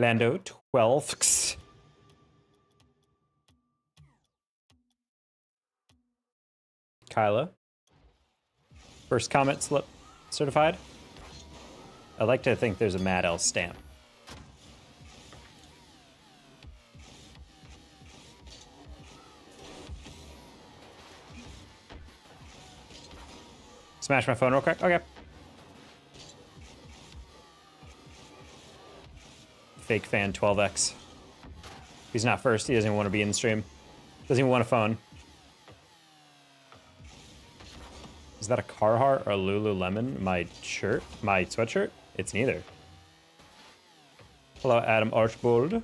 Lando 12th. Kyla. First comment slip certified. I like to think there's a Mad L stamp. Smash my phone real quick. Okay. Fake fan 12x. He's not first. He doesn't even want to be in the stream. Doesn't even want a phone. Is that a Carhartt or a Lululemon? My shirt? My sweatshirt? It's neither. Hello, Adam Archbold.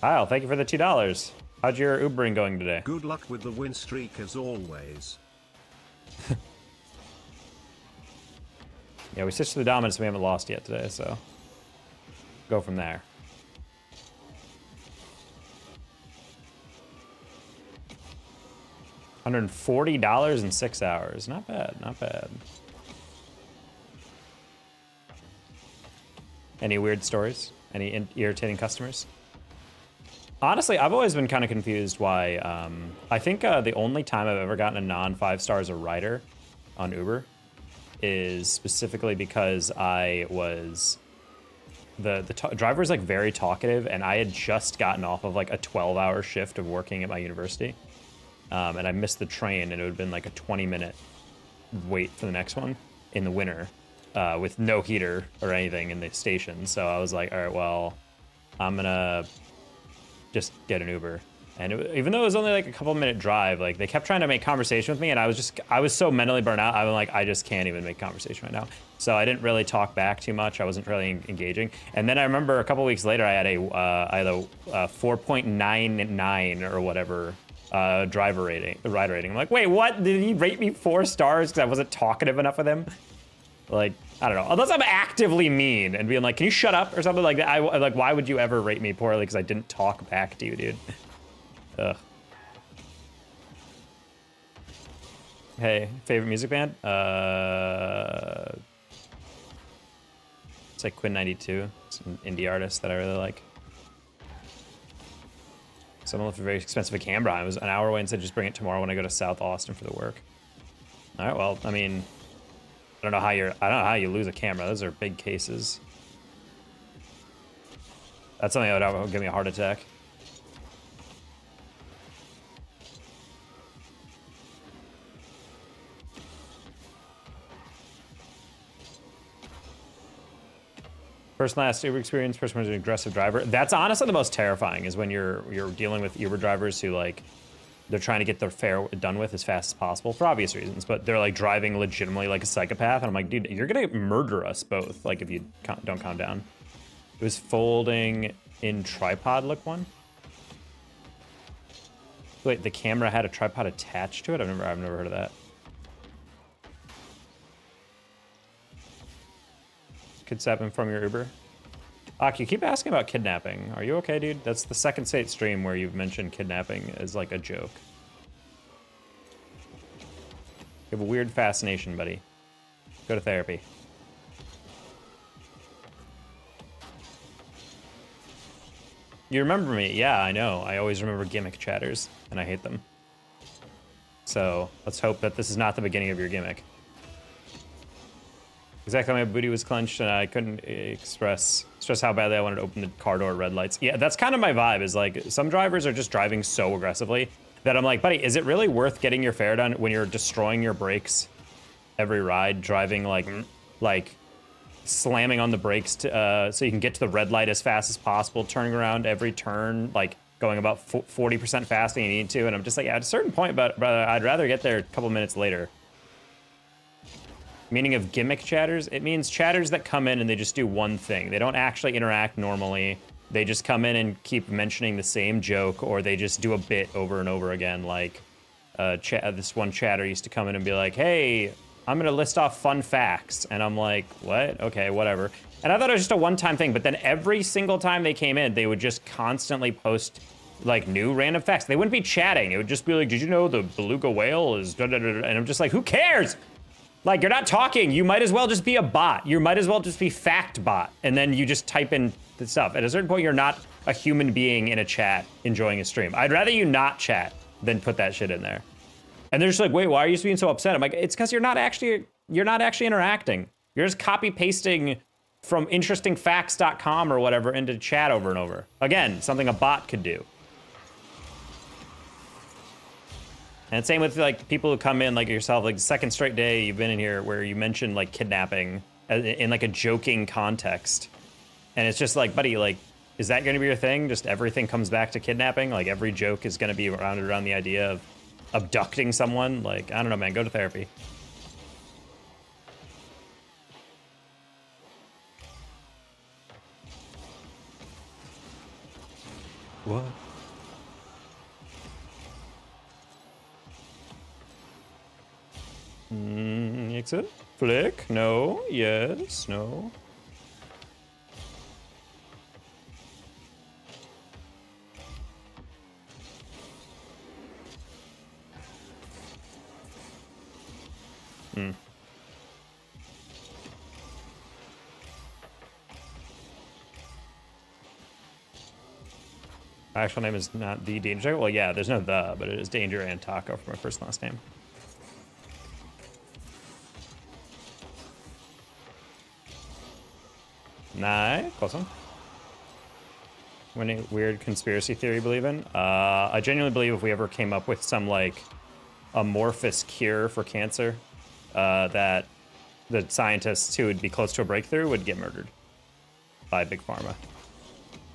Kyle, thank you for the $2. How'd your Ubering going today? Good luck with the win streak as always. Yeah, we switched to the Dominus. We haven't lost yet today, so go from there. $140 in 6 hours. Not bad, not bad. Any weird stories? Any irritating customers? Honestly, I've always been kind of confused why. I think the only time I've ever gotten a non-5 star as a rider on Uber is specifically because I was the driver was like very talkative, and I had just gotten off of like a 12-hour shift of working at my university, and I missed the train, and it would have been like a 20-minute wait for the next one in the winter with no heater or anything in the station. So I was like, all right, well, I'm gonna just get an Uber. And even though it was only like a couple-minute drive, like they kept trying to make conversation with me, and I was so mentally burnt out. I was like, I just can't even make conversation right now. So I didn't really talk back too much. I wasn't really engaging. And then I remember a couple weeks later, I had a 4.99 or whatever rider rating. I'm like, wait, what? Did he rate me 4 stars because I wasn't talkative enough with him? Like, I don't know. Unless I'm actively mean and being like, can you shut up or something like that? Like, why would you ever rate me poorly because I didn't talk back to you, dude? Ugh. Hey, favorite music band? It's like Quinn 92. It's an indie artist that I really like. Someone left a very expensive camera. I was an hour away and said just bring it tomorrow when I go to South Austin for the work. All right, well, I mean, I don't know how you lose a camera. Those are big cases. That's something that would give me a heart attack. First and last Uber experience, person was an aggressive driver. That's honestly the most terrifying, is when you're dealing with Uber drivers who, like, they're trying to get their fare done with as fast as possible for obvious reasons, but they're like driving legitimately like a psychopath. And I'm like, dude, you're gonna murder us both, like, if you don't calm down. It was folding in tripod, look one. Wait, the camera had a tripod attached to it? I've never heard of that. Kidnapping from your Uber. You keep asking about kidnapping. Are you okay, dude? That's the second state stream where you've mentioned kidnapping as like a joke. You have a weird fascination, buddy. Go to therapy. You remember me? Yeah, I know. I always remember gimmick chatters, and I hate them. So let's hope that this is not the beginning of your gimmick. Exactly, my booty was clenched and I couldn't stress how badly I wanted to open the car door at red lights. Yeah, that's kind of my vibe, is like some drivers are just driving so aggressively that I'm like, buddy, is it really worth getting your fare done when you're destroying your brakes every ride, driving like slamming on the brakes to, so you can get to the red light as fast as possible, turning around every turn, like going about 40% faster than you need to. And I'm just like, at a certain point, brother, I'd rather get there a couple minutes later. Meaning of gimmick chatters, it means chatters that come in and they just do one thing. They don't actually interact normally. They just come in and keep mentioning the same joke, or they just do a bit over and over again. Like this one chatter used to come in and be like, hey, I'm gonna list off fun facts. And I'm like, what? Okay, whatever. And I thought it was just a one-time thing, but then every single time they came in, they would just constantly post like new random facts. They wouldn't be chatting. It would just be like, did you know the beluga whale is da da da da? And I'm just like, who cares? Like, you're not talking. You might as well just be a bot. You might as well just be fact bot. And then you just type in the stuff. At a certain point, you're not a human being in a chat enjoying a stream. I'd rather you not chat than put that shit in there. And they're just like, wait, why are you being so upset? I'm like, it's because you're not actually interacting. You're just copy pasting from interestingfacts.com or whatever into chat over and over. Again, something a bot could do. And same with like people who come in like yourself, like the second straight day you've been in here where you mentioned like kidnapping in like a joking context. And it's just like, buddy, like, is that going to be your thing? Just everything comes back to kidnapping? Like every joke is going to be rounded around the idea of abducting someone? Like, I don't know, man, go to therapy. What? Exit? Flick? No. Yes. No. My actual name is not the Danger. Well, yeah, there's no the, but it is Danger and Taco for my first and last name. Nice. Close one. Any weird conspiracy theory you believe in? I genuinely believe if we ever came up with some, like, amorphous cure for cancer, that the scientists who would be close to a breakthrough would get murdered by Big Pharma.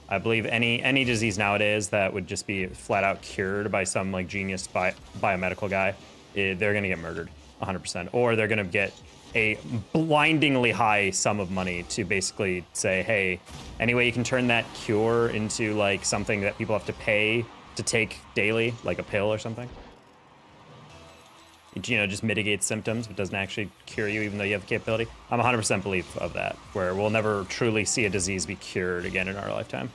I believe any disease nowadays that would just be flat out cured by some like genius biomedical guy, they're gonna get murdered 100%. Or they're gonna get a blindingly high sum of money to basically say, hey, any way you can turn that cure into like something that people have to pay to take daily, like a pill or something. You know, just mitigates symptoms, but doesn't actually cure you even though you have the capability. I'm 100% belief of that, where we'll never truly see a disease be cured again in our lifetime.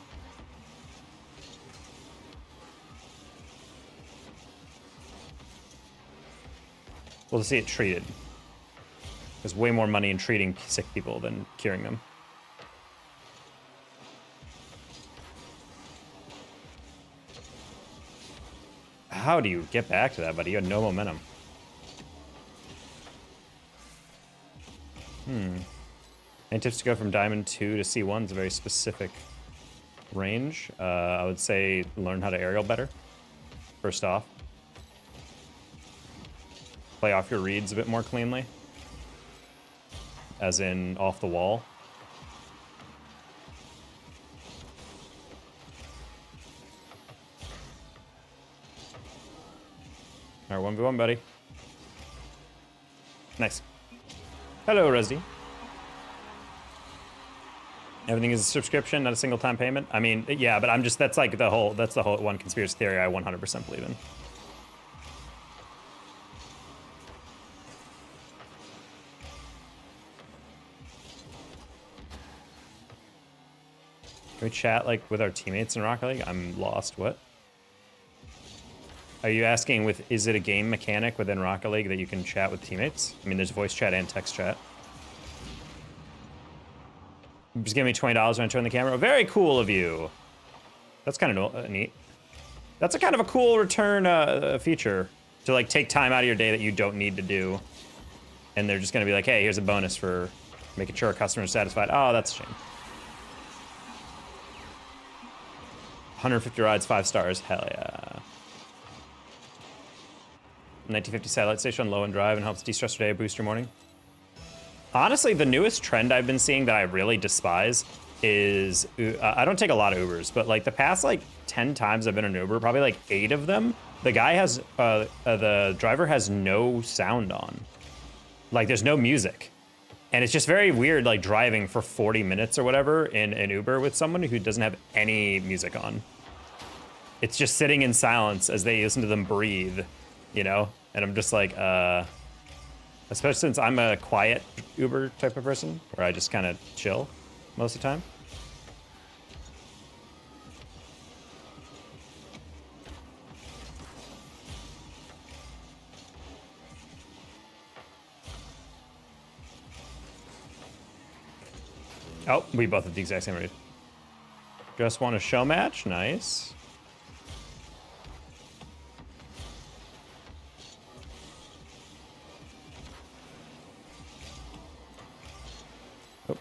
We'll see it treated. There's way more money in treating sick people than curing them. How do you get back to that, buddy? You had no momentum. Any tips to go from Diamond 2 to C1 is a very specific range. I would say learn how to aerial better, first off. Play off your reads a bit more cleanly, as in off the wall. All right, 1v1, buddy. Nice. Hello, Resdy. Everything is a subscription, not a single time payment. I mean, yeah, but I'm just, that's the whole one conspiracy theory I 100% believe in. Can we chat like with our teammates in Rocket League? I'm lost, what? Are you asking is it a game mechanic within Rocket League that you can chat with teammates? I mean, there's voice chat and text chat. Just give me $20 when I turn the camera. Very cool of you. That's kind of neat. That's a kind of a cool return feature to like take time out of your day that you don't need to do. And they're just gonna be like, hey, here's a bonus for making sure our customer's satisfied. Oh, that's a shame. 150 rides, 5 stars, hell yeah. 1950 satellite station on low and drive and helps de-stress your day, boost your morning. Honestly, the newest trend I've been seeing that I really despise is, I don't take a lot of Ubers, but like the past like 10 times I've been in an Uber, probably like 8 of them, the guy has, the driver has no sound on. Like there's no music. And it's just very weird like driving for 40 minutes or whatever in an Uber with someone who doesn't have any music on. It's just sitting in silence as they listen to them breathe, you know? And I'm just like, especially since I'm a quiet Uber type of person, where I just kind of chill most of the time. Oh, we both have the exact same read. Just want a show match. Nice. Oh.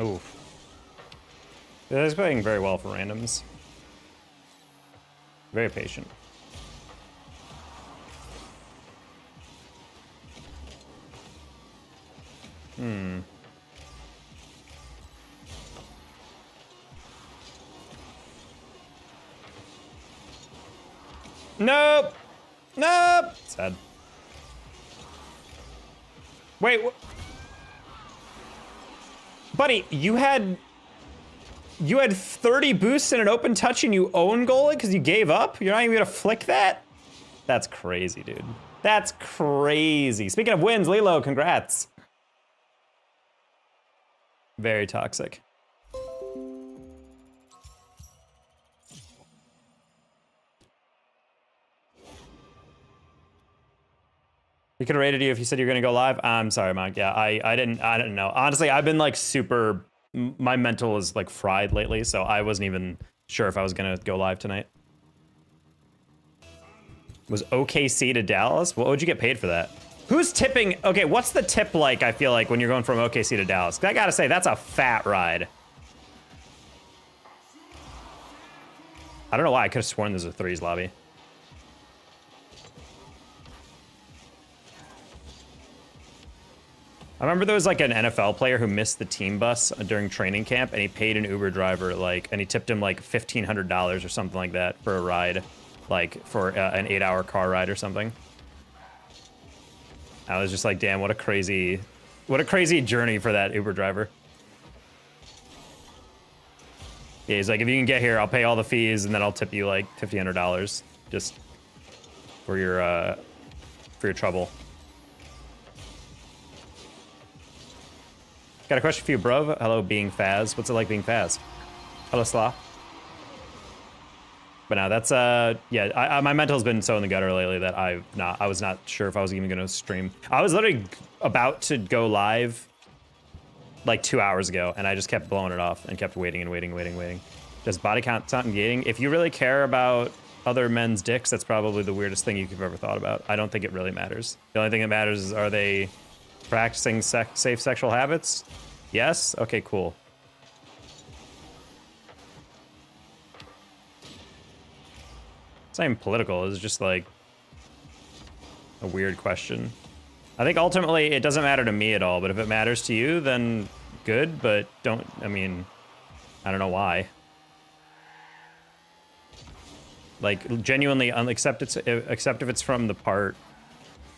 Oof. This is playing very well for randoms. Very patient. Nope. Nope. Sad. Wait. Buddy, you had 30 boosts in an open touch and you own goal it because you gave up? You're not even gonna flick that? That's crazy, dude. That's crazy. Speaking of wins, Lilo, congrats. Very toxic. He could have rated you if you said you're gonna go live. I'm sorry, Mike. Yeah, I didn't know. Honestly, I've been like my mental is like fried lately, so I wasn't even sure if I was gonna go live tonight. Was OKC to Dallas? What would you get paid for that? Who's tipping? Okay, what's the tip like, I feel like, when you're going from OKC to Dallas? 'Cause I gotta say, that's a fat ride. I don't know why, I could have sworn there's a threes lobby. I remember there was like an NFL player who missed the team bus during training camp, and he paid an Uber driver and he tipped him like $1,500 or something like that for a ride, like for an 8-hour car ride or something. I was just like, damn, what a crazy journey for that Uber driver. Yeah, he's like, if you can get here, I'll pay all the fees, and then I'll tip you like $1,500 just for your trouble. Got a question for you, bro. Hello, being Faz. What's it like being Faz? Hello, Slaw. But now that's yeah. My mental's been so in the gutter lately that I was not sure if I was even gonna stream. I was literally about to go live like 2 hours ago, and I just kept blowing it off and kept waiting and waiting. Just body count not gating. If you really care about other men's dicks, that's probably the weirdest thing you've ever thought about. I don't think it really matters. The only thing that matters is, are they practicing safe sexual habits? Yes? Okay, cool. It's not even political, it's just like a weird question. I think ultimately it doesn't matter to me at all, but if it matters to you, then good, but I don't know why. Like, genuinely, except if it's from the part.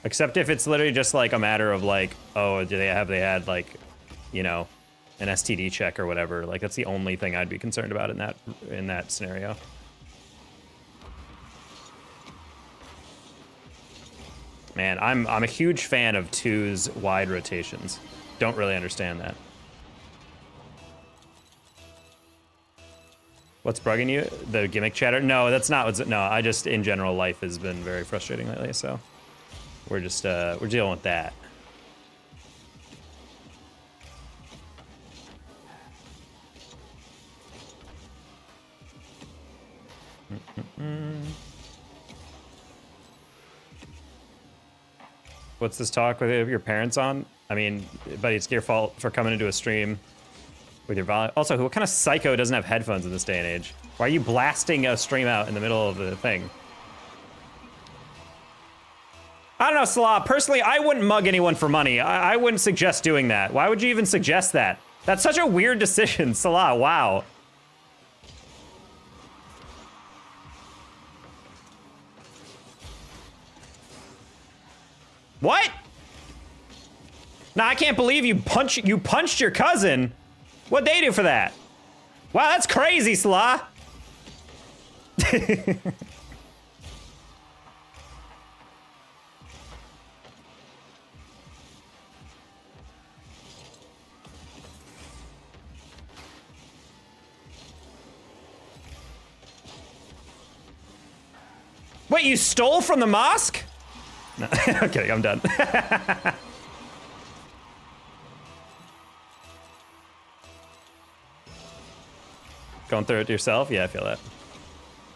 Except if it's literally just like a matter of like, oh, have they had like, you know, an STD check or whatever. Like, that's the only thing I'd be concerned about in that scenario. Man, I'm a huge fan of 2's wide rotations. Don't really understand that. What's bugging you? The gimmick chatter? No, that's not what's, no, I just, in general, life has been very frustrating lately, so we're just, we're dealing with that. What's this talk with your parents on? I mean, buddy, it's your fault for coming into a stream with your volume. Also, what kind of psycho doesn't have headphones in this day and age? Why are you blasting a stream out in the middle of the thing? I don't know, Salah. Personally, I wouldn't mug anyone for money. I wouldn't suggest doing that. Why would you even suggest that? That's such a weird decision, Salah. Wow. What? Nah, I can't believe you punched your cousin. What'd they do for that? Wow, that's crazy, Salah. Wait, you stole from the mosque? No, I'm kidding, I'm done. Going through it yourself? Yeah, I feel that.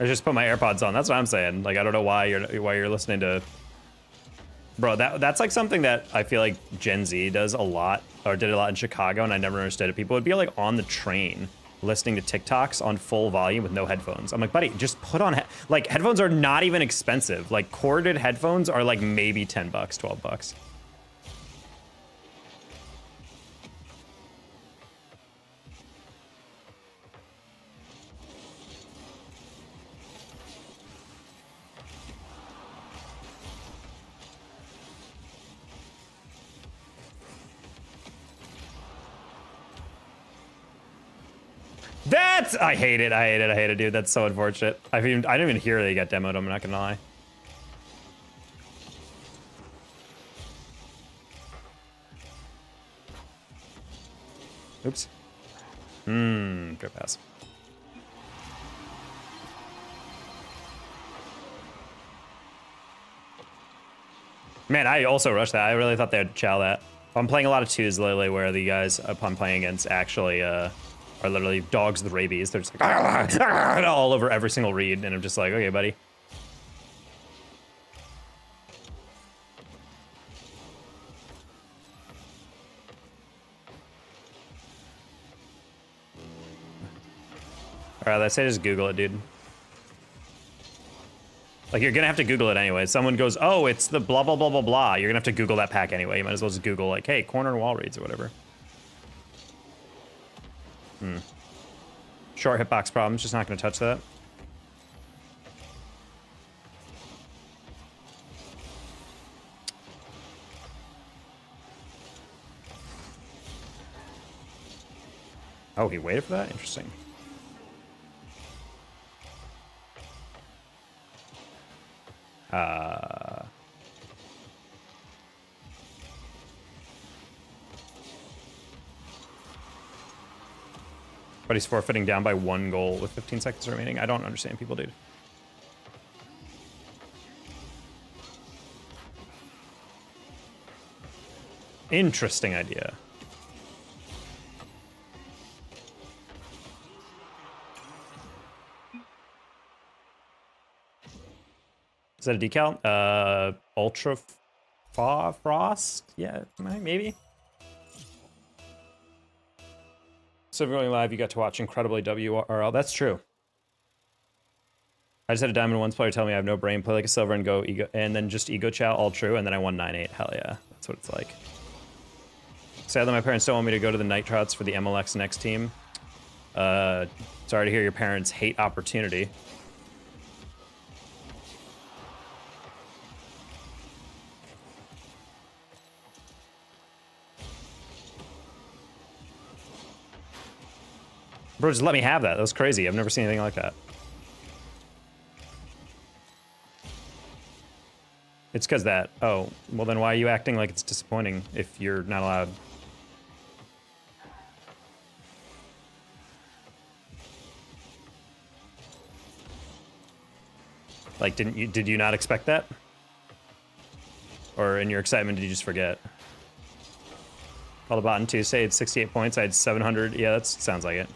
I just put my AirPods on. That's what I'm saying. Like, I don't know why you're listening to. Bro, that's like something that I feel like Gen Z does a lot, or did a lot in Chicago, and I never understood it. People would be like on the train listening to TikToks on full volume with no headphones. I'm like, buddy, just put on like headphones are not even expensive. Like corded headphones are like maybe 10 bucks, 12 bucks. I hate it. I hate it, dude. That's so unfortunate. I didn't even hear they got demoed. I'm not gonna lie. Oops. Good pass. Man, I also rushed that. I really thought they'd chow that. I'm playing a lot of twos lately where the guys I'm playing against actually are literally dogs with rabies. They're just like all over every single read, and I'm just like, okay, buddy. All right, let's say just Google it, dude. Like, you're gonna have to Google it anyway. Someone goes, oh, it's the blah, blah, blah, blah, blah. You're gonna have to Google that pack anyway. You might as well just Google, like, hey, corner and wall reads or whatever. Short hitbox problems, just not gonna touch that. Oh, he waited for that? Interesting. But he's forfeiting down by 1 goal with 15 seconds remaining. I don't understand people, dude. Interesting idea. Is that a decal? Ultra Frost? Yeah, maybe. So if you're going live, you got to watch incredibly WRL. That's true. I just had a Diamond 1 player tell me I have no brain, play like a silver and go ego, and then just ego chow, all true, and then I won 9-8. Hell yeah, that's what it's like. Sadly, my parents don't want me to go to the night tryouts for the MLX next team. Sorry to hear your parents hate opportunity. Bro, just let me have that. That was crazy. I've never seen anything like that. It's because that. Oh, well then why are you acting like it's disappointing if you're not allowed? Like, did you not expect that? Or in your excitement, did you just forget? Called a bot on Tuesday, it's 68 points, I had 700. Yeah, that sounds like it.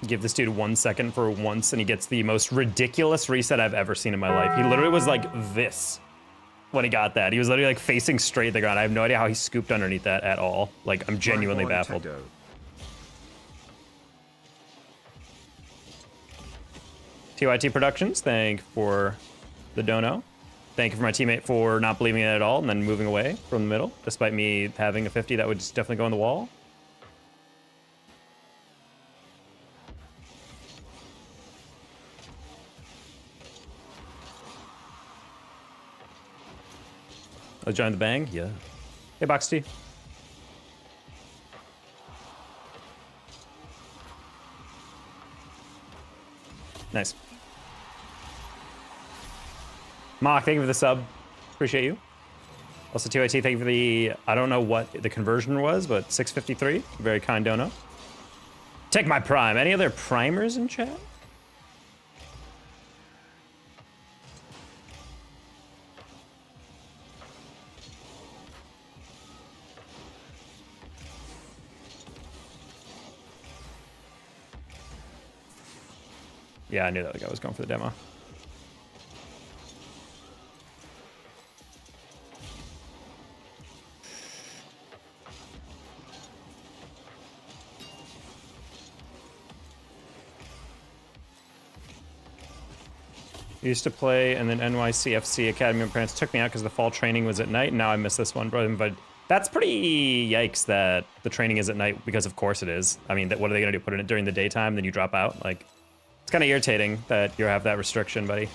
Give this dude 1 second for once, and he gets the most ridiculous reset I've ever seen in my life. He literally was like this when he got that. He was literally like facing straight at the ground. I have no idea how he scooped underneath that at all. Like, I'm genuinely baffled. TYT Productions, thank you for the dono. Thank you for my teammate for not believing it at all and then moving away from the middle, despite me having a 50 that would just definitely go on the wall. Let's join the bang. Yeah. Hey, Box T. Nice. Mock, thank you for the sub. Appreciate you. Also, 2IT, thank you for the, I don't know what the conversion was, but 653. Very kind dono. Take my prime. Any other primers in chat? Yeah, I knew that guy was going for the demo. I used to play, and then NYCFC Academy. My parents took me out because the fall training was at night, and now I miss this one, bro. But that's pretty yikes that the training is at night, because of course it is. I mean, what are they gonna do? Put it during the daytime, then you drop out? Like, it's kind of irritating that you have that restriction, buddy.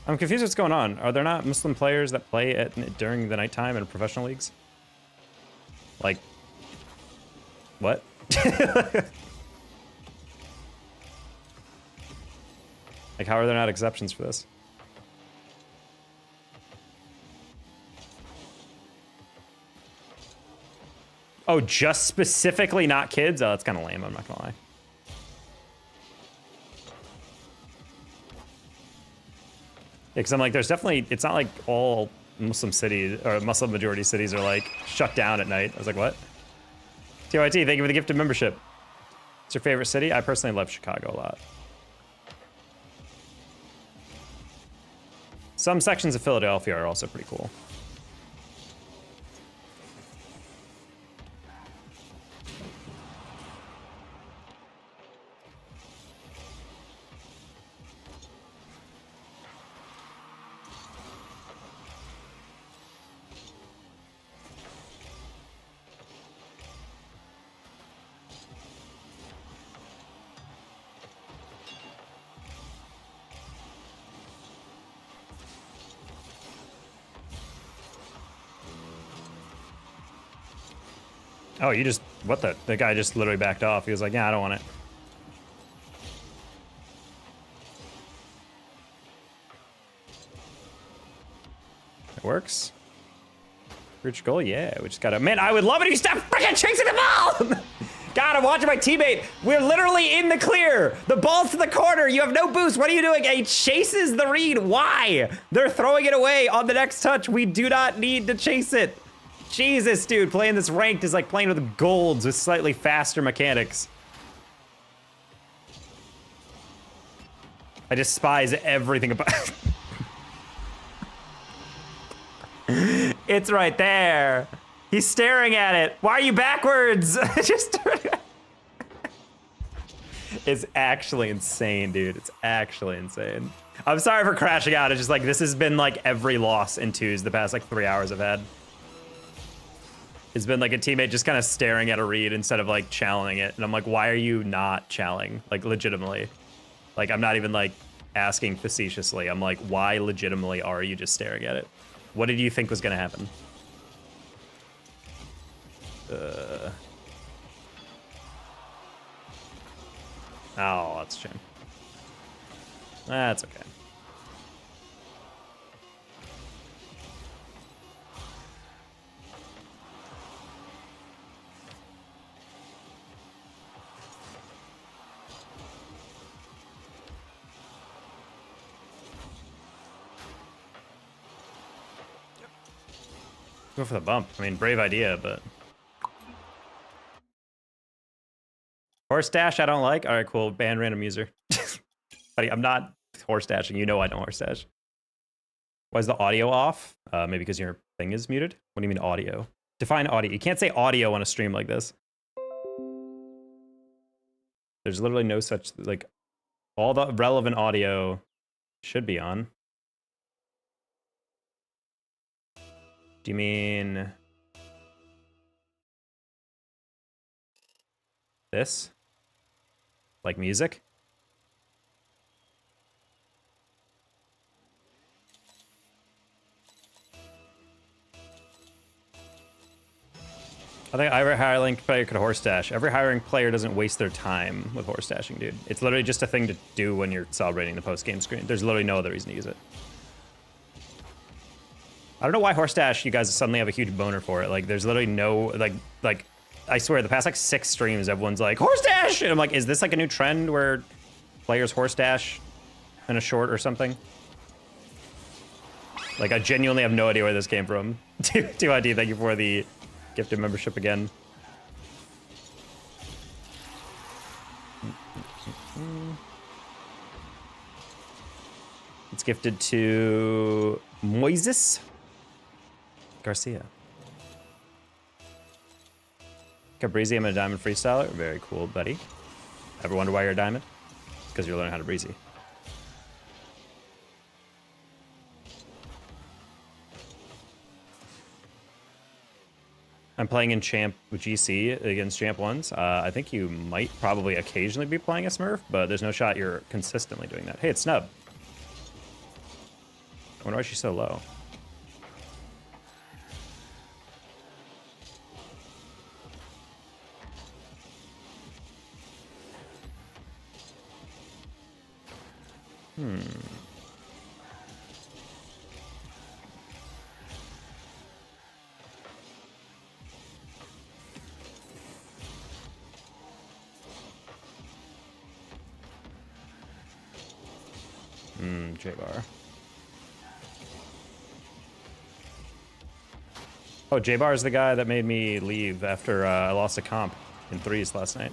I'm confused what's going on. Are there not Muslim players that play during the nighttime in professional leagues? Like, what? Like, how are there not exceptions for this? Oh, just specifically not kids? Oh, that's kind of lame, I'm not gonna lie. Yeah, because I'm like, there's definitely, it's not like all Muslim cities, or Muslim majority cities are like shut down at night. I was like, what? TYT, thank you for the gifted membership. What's your favorite city? I personally love Chicago a lot. Some sections of Philadelphia are also pretty cool. Oh, you just, what the guy just literally backed off. He was like, yeah, I don't want it. It works. Reach goal, yeah, we just gotta, man, I would love it if you stopped freaking chasing the ball! God, I'm watching my teammate. We're literally in the clear. The ball's to the corner. You have no boost. What are you doing? He chases the read. Why? They're throwing it away on the next touch. We do not need to chase it. Jesus, dude, playing this ranked is like playing with golds with slightly faster mechanics. I despise everything about It's right there. He's staring at it. Why are you backwards? Just It's actually insane, dude. It's actually insane. I'm sorry for crashing out. It's just like, this has been like every loss in twos the past like 3 hours I've had. It's been like a teammate just kind of staring at a read instead of like challenging it. And I'm like, why are you not challenging? Like, legitimately. Like, I'm not even like asking facetiously. I'm like, why legitimately are you just staring at it? What did you think was gonna happen? Oh, that's a shame. That's okay. Go for the bump. I mean, brave idea, but... Horse dash, I don't like. All right, cool. Ban random user. Buddy, I'm not horse dashing. You know I don't horse dash. Why is the audio off? Maybe because your thing is muted? What do you mean audio? Define audio. You can't say audio on a stream like this. There's literally no such, like, all the relevant audio should be on. Do you mean this? Like music? I think every higher ranked player could horse dash. Every higher ranked player doesn't waste their time with horse dashing, dude. It's literally just a thing to do when you're celebrating the post-game screen. There's literally no other reason to use it. I don't know why horse dash, you guys suddenly have a huge boner for it. Like, there's literally no, like, I swear, the past, like, 6 streams, everyone's like, horse dash! And I'm like, is this, like, a new trend where players horse dash in a short or something? Like, I genuinely have no idea where this came from. 2ID, thank you for the gifted membership again. It's gifted to Moises Garcia. Breezy, I'm a diamond freestyler. Very cool, buddy. Ever wonder why you're a diamond? It's because you're learning how to breezy. I'm playing in Champ with GC against Champ 1s. I think you might probably occasionally be playing a Smurf, but there's no shot you're consistently doing that. Hey, it's Snub. I wonder why she's so low. J-Bar. Oh, J-Bar is the guy that made me leave after I lost a comp in 3s last night.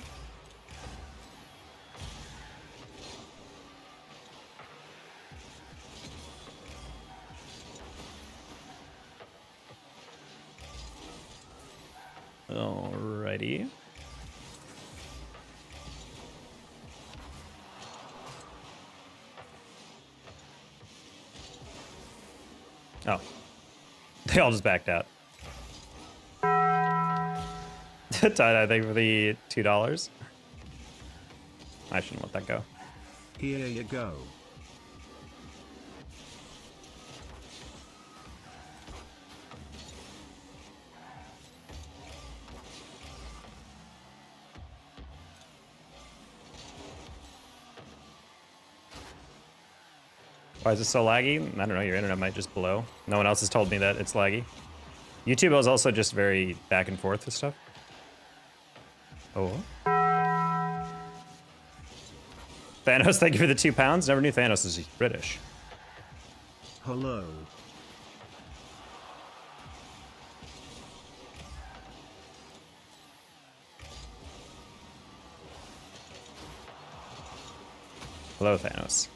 Alrighty. Oh. They all just backed out. Tie-dye, thank you for the $2. I shouldn't let that go. Here you go. Why is it so laggy? I don't know, your internet might just blow. No one else has told me that it's laggy. YouTube is also just very back and forth with stuff. Oh. Thanos, thank you for the £2. Never knew Thanos was British. Hello. Hello, Thanos.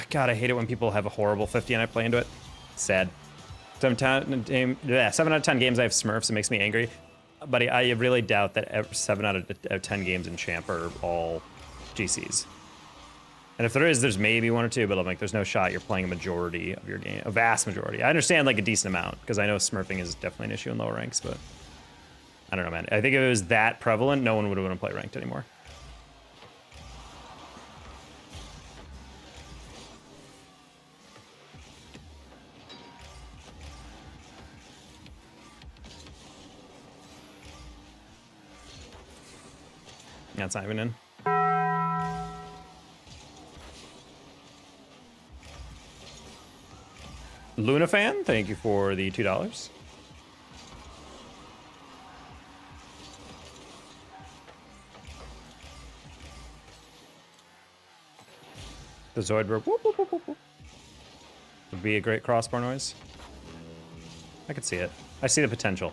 God, I hate it when people have a horrible 50 and I play into it. Sad. 7 out of 10 games I have Smurfs. It makes me angry. Buddy, I really doubt that 7 out of 10 games in Champ are all GCs. And if there is, there's maybe 1 or 2, but I'm like, there's no shot you're playing a majority of your game, a vast majority. I understand like a decent amount, because I know Smurfing is definitely an issue in lower ranks, but I don't know, man. I think if it was that prevalent, no one would want to play ranked anymore. Yeah, it's not even in. Luna fan, thank you for the $2. The Zoidberg whoop, whoop, whoop, whoop, would be a great crossbar noise. I could see it. I see the potential.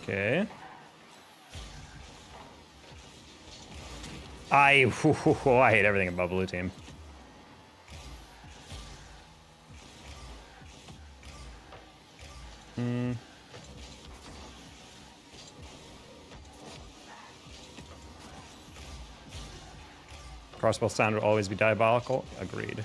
Okay. I hate everything about blue team. Crossbow sound will always be diabolical. Agreed.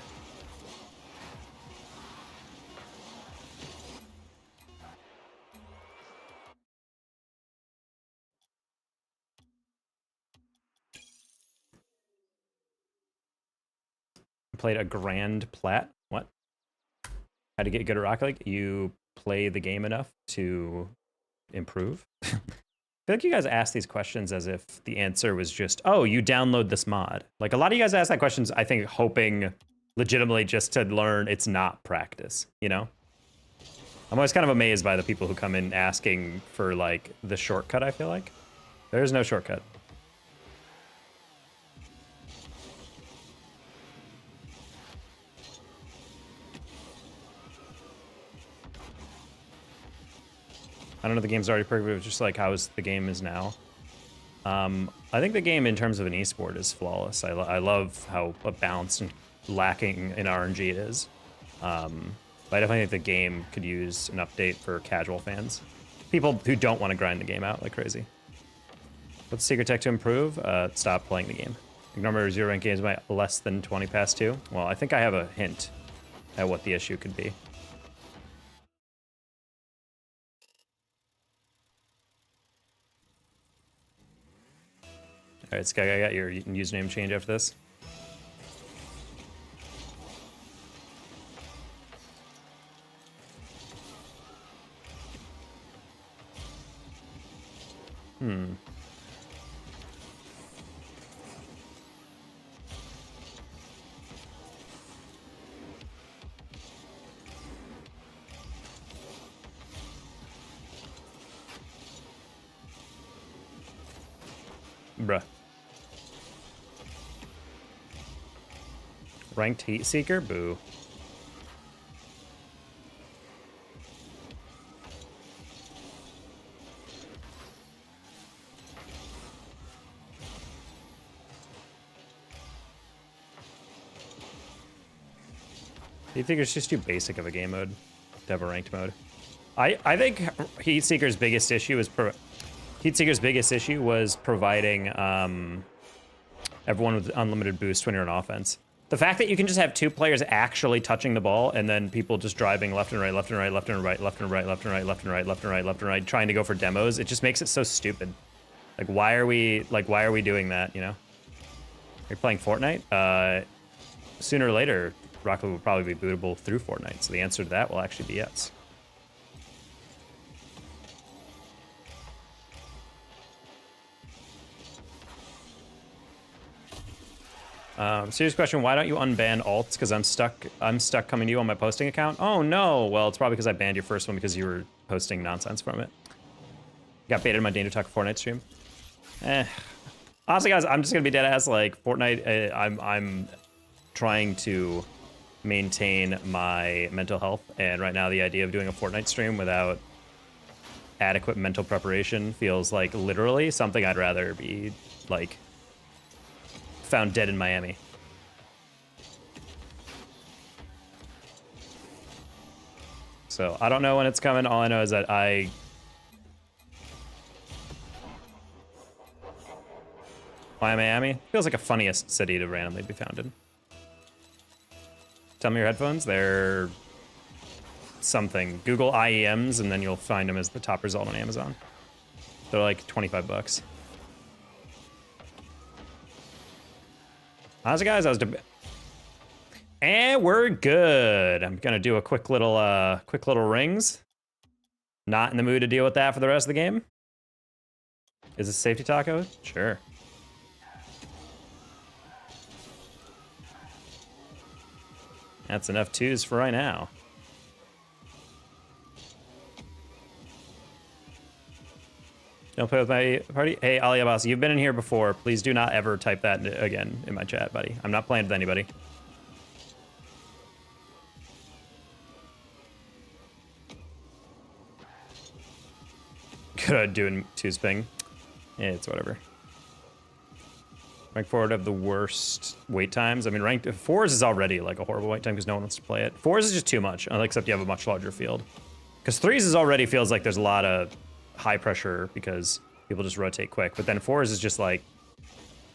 Played a Grand Plat. What? How to get good at Rocket League? You play the game enough to improve. I feel like you guys ask these questions as if the answer was just, oh, you download this mod. Like, a lot of you guys ask that questions, I think, hoping legitimately just to learn it's not practice, you know? I'm always kind of amazed by the people who come in asking for, like, the shortcut, I feel like. There's no shortcut. I don't know if the game's already perfect, but it's just like how the game is now. I think the game in terms of an esport is flawless. I love how balanced and lacking in RNG it is. But I definitely think the game could use an update for casual fans. People who don't want to grind the game out like crazy. What's the secret tech to improve? Stop playing the game. Ignore my 0 rank games by less than 20 past 2. Well, I think I have a hint at what the issue could be. All right, Sky, I got your username change after this. Bruh. Ranked Heat Seeker? Boo. Do you think it's just too basic of a game mode to have a ranked mode? I think Heat Seeker's biggest issue was providing everyone with unlimited boost when you're on offense. The fact that you can just have 2 players actually touching the ball and then people just driving left and right, left and right, left and right, left and right, left and right, left and right, left and right, left and right, trying to go for demos, it just makes it so stupid. Like, why are we doing that, you know? You're playing Fortnite? Sooner or later, Rocket League will probably be bootable through Fortnite, so the answer to that will actually be yes. Serious question, why don't you unban alts? Because I'm stuck coming to you on my posting account. Oh no, well, it's probably because I banned your first one because you were posting nonsense from it. Got baited in my Danger Talk Fortnite stream. Honestly, guys, I'm just gonna be dead ass. Like, Fortnite, I'm trying to maintain my mental health, and right now the idea of doing a Fortnite stream without adequate mental preparation feels like literally something I'd rather be, like, found dead in Miami. So I don't know when it's coming. All I know is that Miami feels like a funniest city to randomly be found in. Tell me your headphones. They're something. Google IEMs and then you'll find them as the top result on Amazon. They're like 25 bucks. Honestly, guys, and we're good. I'm gonna do a quick little rings. Not in the mood to deal with that for the rest of the game. Is this safety taco? Sure. That's enough twos for right now. Don't play with my party. Hey, Ali Abbas, you've been in here before. Please do not ever type that again in my chat, buddy. I'm not playing with anybody. Good doing twos ping. Yeah, it's whatever. Rank 4 would have the worst wait times. I mean, ranked 4s is already like a horrible wait time because no one wants to play it. 4s is just too much, except you have a much larger field. Because 3s is already feels like there's a lot of high pressure because people just rotate quick. But then 4s is just like,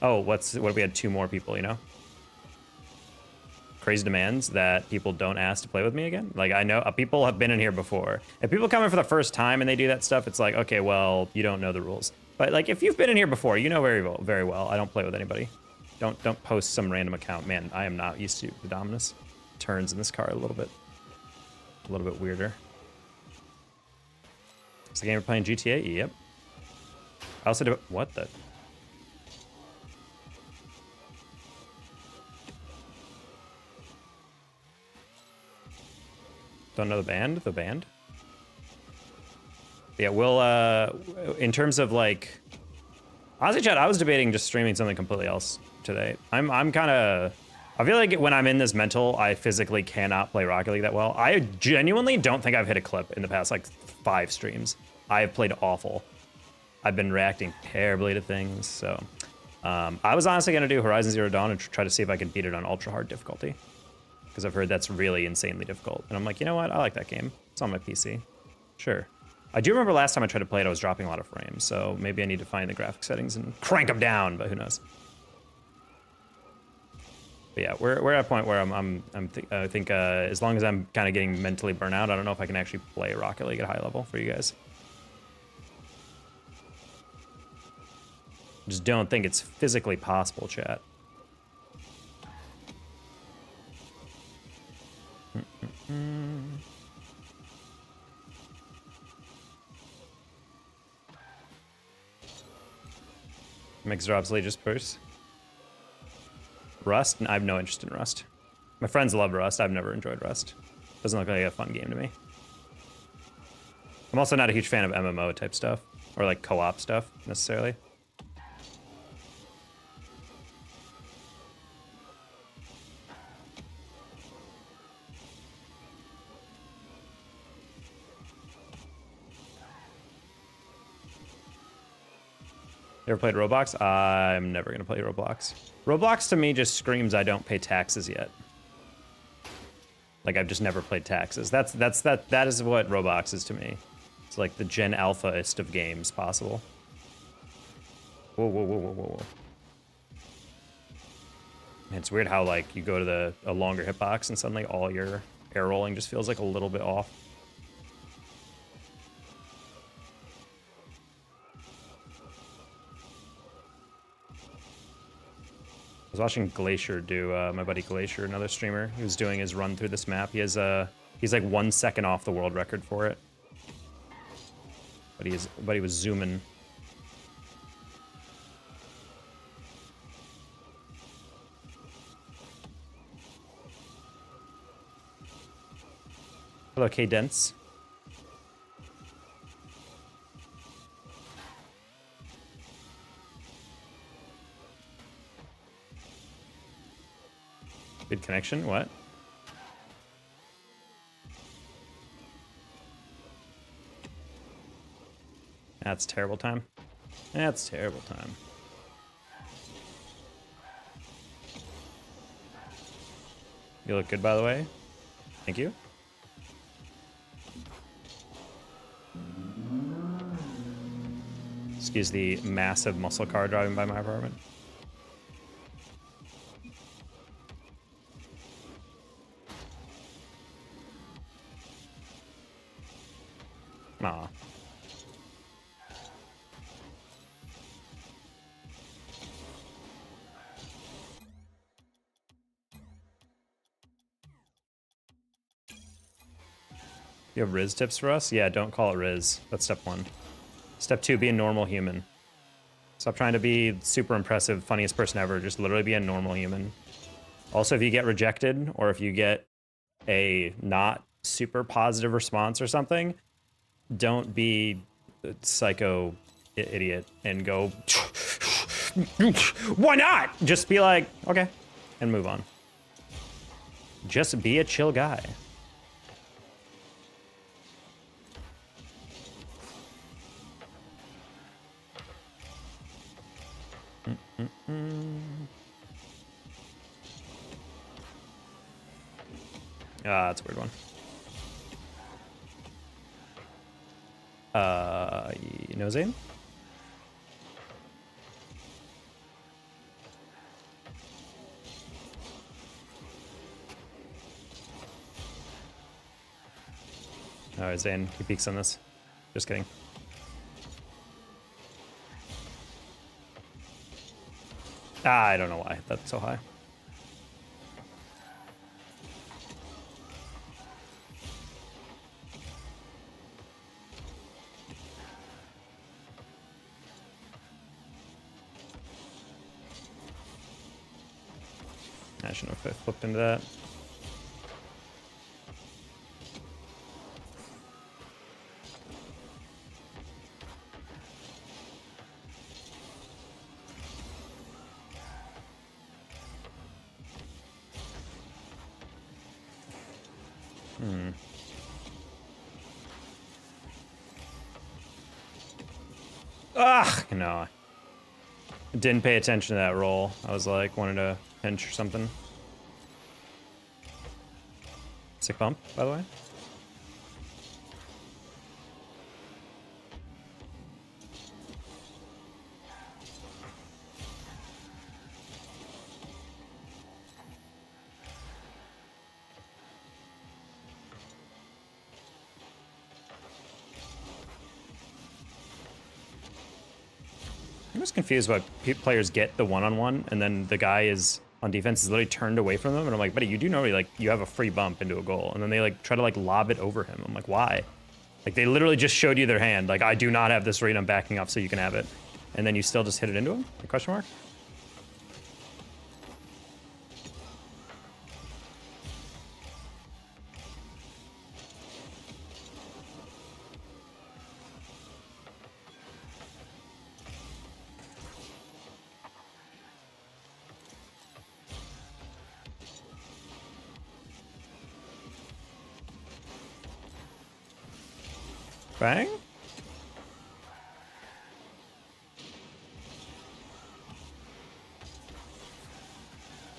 oh, what if we had 2 more people, you know? Crazy demands that people don't ask to play with me again. Like, I know people have been in here before. If people come in for the first time and they do that stuff, it's like, okay, well, you don't know the rules. But like, if you've been in here before, you know very well. I don't play with anybody. Don't post some random account. Man, I am not used to the Dominus. Turns in this car a little bit weirder. It's the game we're playing GTA? Yep. I also do, what the? Don't know the band? The band? Yeah, we'll, in terms of like, honestly, Chad, I was debating just streaming something completely else today. I'm kind of, I feel like when I'm in this mental, I physically cannot play Rocket League that well. I genuinely don't think I've hit a clip in the past like 5 streams. I have played awful. I've been reacting terribly to things, so. I was honestly gonna do Horizon Zero Dawn and try to see if I could beat it on ultra hard difficulty. Because I've heard that's really insanely difficult. And I'm like, you know what? I like that game. It's on my PC. Sure. I do remember last time I tried to play it, I was dropping a lot of frames. So maybe I need to find the graphic settings and crank them down, but who knows? But yeah, we're at a point where I think as long as I'm kind of getting mentally burnt out, I don't know if I can actually play Rocket League at high level for you guys. Just don't think it's physically possible, chat. Mixer obsolete just burst. Rust? I have no interest in Rust. My friends love Rust. I've never enjoyed Rust. Doesn't look like a fun game to me. I'm also not a huge fan of MMO type stuff or like co-op stuff necessarily. You ever played Roblox? I'm never gonna play Roblox. Roblox to me just screams I don't pay taxes yet. Like I've just never played taxes. That is what Roblox is to me. It's like the Gen Alpha-ist of games possible. Whoa, whoa, whoa, whoa, whoa, whoa. Man, it's weird how like you go to a longer hitbox and suddenly all your air rolling just feels like a little bit off. I was watching Glacier do, my buddy Glacier, another streamer, he was doing his run through this map. He has, he's like 1 second off the world record for it. But he was zooming. Hello, Cadence. Good connection, what? That's terrible time. That's terrible time. You look good, by the way. Thank you. Excuse the massive muscle car driving by my apartment. Aw. You have Riz tips for us? Yeah, don't call it Riz. That's step 1. Step 2, be a normal human. Stop trying to be super impressive, funniest person ever. Just literally be a normal human. Also, if you get rejected or if you get a not super positive response or something, don't be a psycho idiot and go, why not? Just be like, okay, and move on. Just be a chill guy. Ah, that's a weird one. You know Zane? Alright, Zane, he peeks on this. Just kidding. Ah, I don't know why that's so high. I shouldn't have flipped into that. Ah, no. Didn't pay attention to that roll. I was like, wanted to pinch or something. Sick bump, by the way. I'm just confused why players get the one-on-one and then the guy is on defense is literally turned away from them, and I'm like, buddy, you do know like you have a free bump into a goal, and then they like try to like lob it over him. I'm like, why? Like they literally just showed you their hand. Like, I do not have this read, I'm backing off so you can have it, and then you still just hit it into him? Like, question mark? Bang?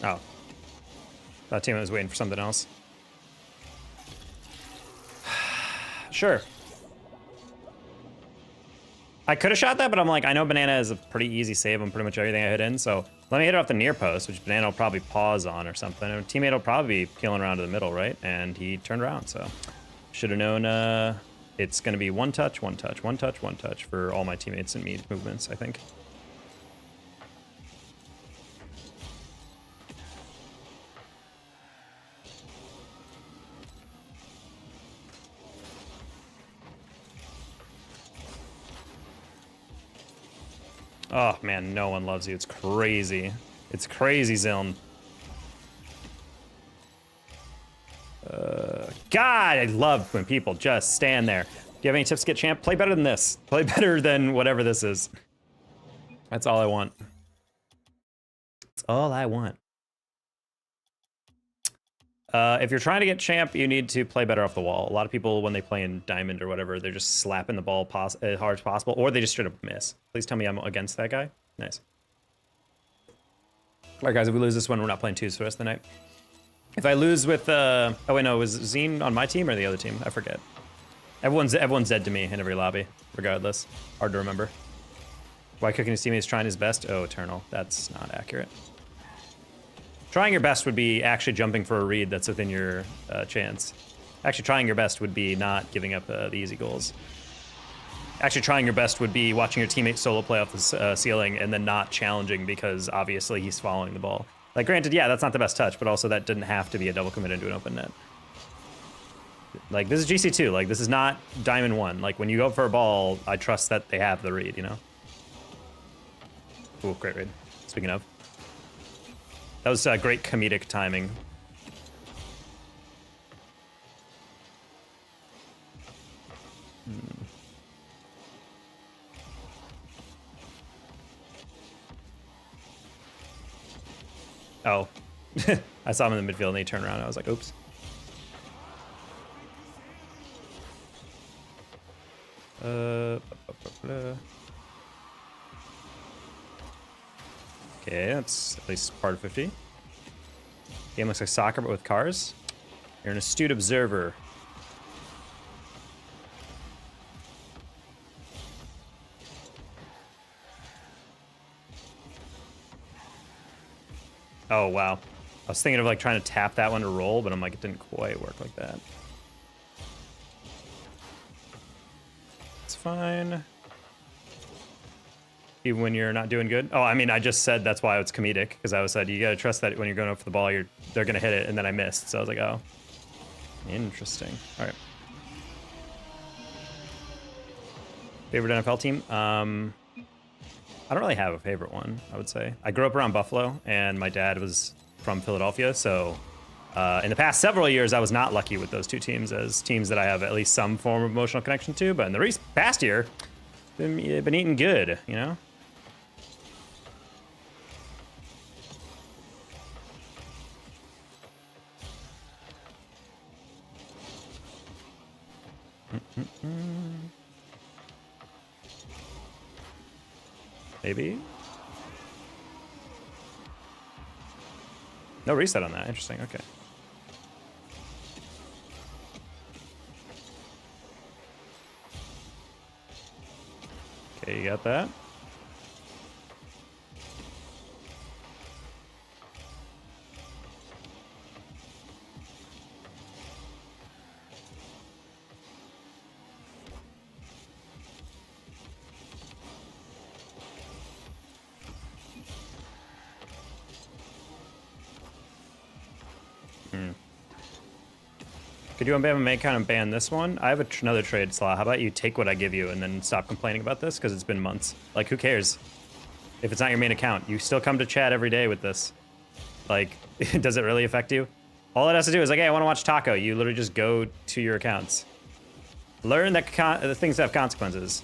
Oh. That team was waiting for something else. Sure. I could have shot that, but I'm like, I know Banana is a pretty easy save on pretty much everything I hit in, so let me hit it off the near post, which Banana will probably pause on or something. And teammate will probably be peeling around to the middle, right? And he turned around, so should have known it's going to be one touch, one touch, one touch, one touch for all my teammates and me movements, I think. Oh man, no one loves you. It's crazy. It's crazy, Ziln. God, I love when people just stand there. Do you have any tips to get champ? Play better than this. Play better than whatever this is. That's all I want. That's all I want. If you're trying to get champ, you need to play better off the wall. A lot of people, when they play in diamond or whatever, they're just slapping the ball as hard as possible, or they just straight up miss. Please tell me I'm against that guy. Nice. All right, guys, if we lose this one, we're not playing twos for the rest of the night. If I lose with, oh wait, no, was Zine on my team or the other team? I forget. Everyone's dead to me in every lobby, regardless. Hard to remember. Why cooking his teammates trying his best? Oh, Eternal. That's not accurate. Trying your best would be actually jumping for a read that's within your chance. Actually, trying your best would be not giving up the easy goals. Actually, trying your best would be watching your teammate solo play off the ceiling and then not challenging because obviously he's following the ball. Like, granted, yeah, that's not the best touch, but also that didn't have to be a double commit into an open net. Like, this is GC2. Like, this is not Diamond 1. Like, when you go for a ball, I trust that they have the read, you know? Ooh, great read. Speaking of. That was great comedic timing. Oh. I saw him in the midfield and he turned around. I was like, oops. Okay, that's at least part of 50. Game looks like soccer, but with cars. You're an astute observer. Oh, wow. I was thinking of like trying to tap that one to roll, but I'm like, it didn't quite work like that. It's fine. Even when you're not doing good. Oh, I mean, I just said that's why it's comedic, because I was said you gotta trust that when you're going up for the ball, they're gonna hit it, and then I missed. So I was like, oh, interesting. All right. Favorite NFL team? I don't really have a favorite one, I would say. I grew up around Buffalo, and my dad was from Philadelphia, so in the past several years, I was not lucky with those two teams as teams that I have at least some form of emotional connection to, but in the past year, been eating good, you know? Maybe? No reset on that. Interesting. Okay. Okay, you got that. Could you unban and kind of ban this one? I have another trade slot. How about you take what I give you and then stop complaining about this? Because it's been months. Like, who cares? If it's not your main account, you still come to chat every day with this. Like, does it really affect you? All it has to do is like, hey, I want to watch Taco. You literally just go to your accounts. Learn that the things have consequences.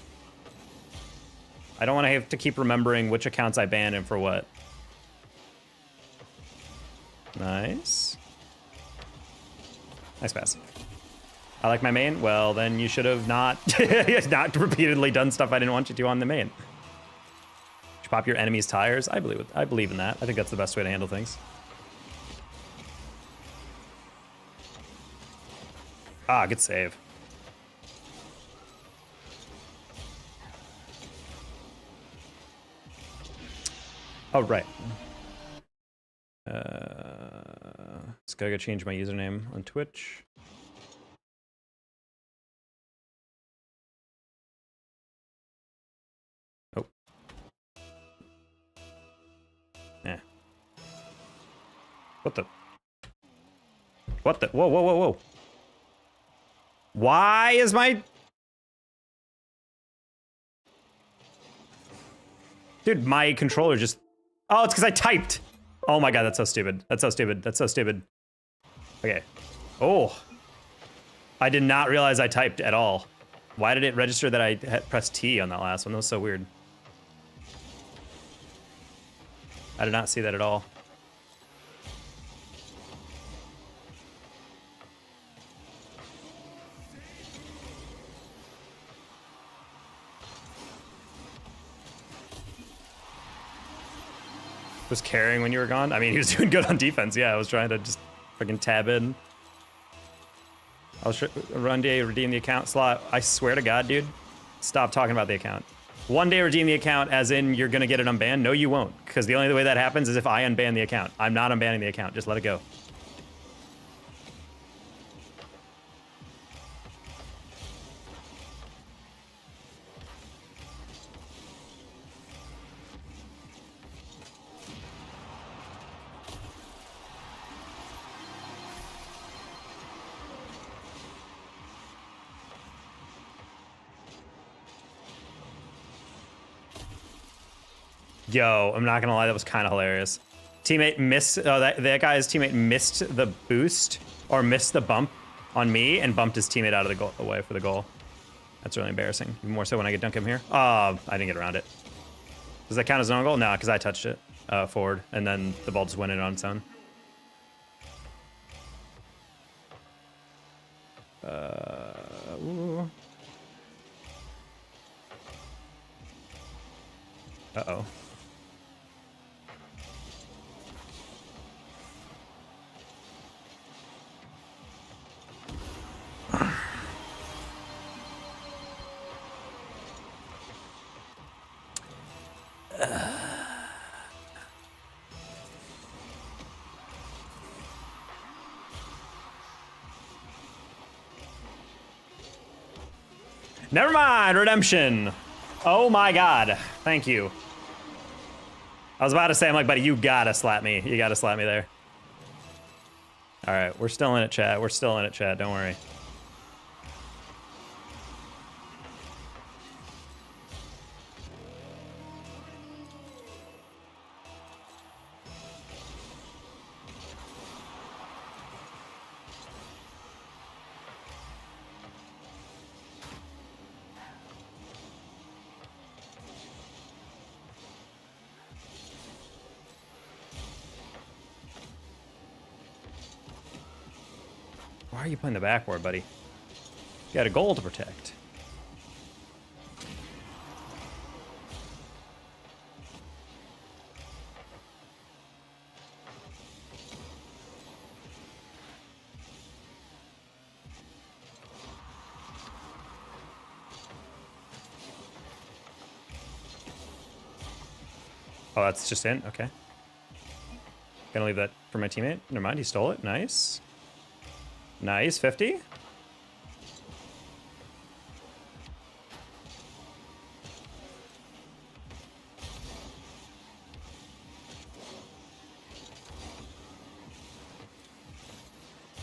I don't want to have to keep remembering which accounts I ban and for what. Nice. Nice pass. I like my main. Well, then you should have not repeatedly done stuff I didn't want you to on the main. You pop your enemy's tires. I believe in that. I think that's the best way to handle things. Ah, good save. Oh, right. Just gotta go change my username on Twitch. Oh. Yeah. What the? What the? Whoa, whoa, whoa, whoa. Why is my... Dude, my controller just... Oh, it's because I typed. Oh my god, that's so stupid. That's so stupid. That's so stupid. Okay. Oh. I did not realize I typed at all. Why did it register that I had pressed T on that last one? That was so weird. I did not see that at all. Was carrying when you were gone? I mean, he was doing good on defense. Yeah, I was trying to just freaking tab in. I'll run day redeem the account slot. I swear to God, dude, stop talking about the account. One day redeem the account as in you're gonna get it unbanned. No, you won't, because the only way that happens is if I unban the account. I'm not unbanning the account. Just let it go. Yo, I'm not gonna lie, that was kind of hilarious. Teammate missed, that guy's teammate missed the boost, or missed the bump on me, and bumped his teammate out of the goal, away for the goal. That's really embarrassing. Even more so when I get dunk him here. I didn't get around it. Does that count as an own goal? No, because I touched it forward, and then the ball just went in on its own. Ooh. Uh-oh. Never mind, redemption. Oh my god, thank you. I was about to say, I'm like, buddy, you gotta slap me. You gotta slap me there. All right, we're still in it, chat. We're still in it, chat. Don't worry. Why are you playing the backboard, buddy? You got a goal to protect. Oh, that's just in? Okay. Gonna leave that for my teammate. Never mind, he stole it. Nice. Nice, 50.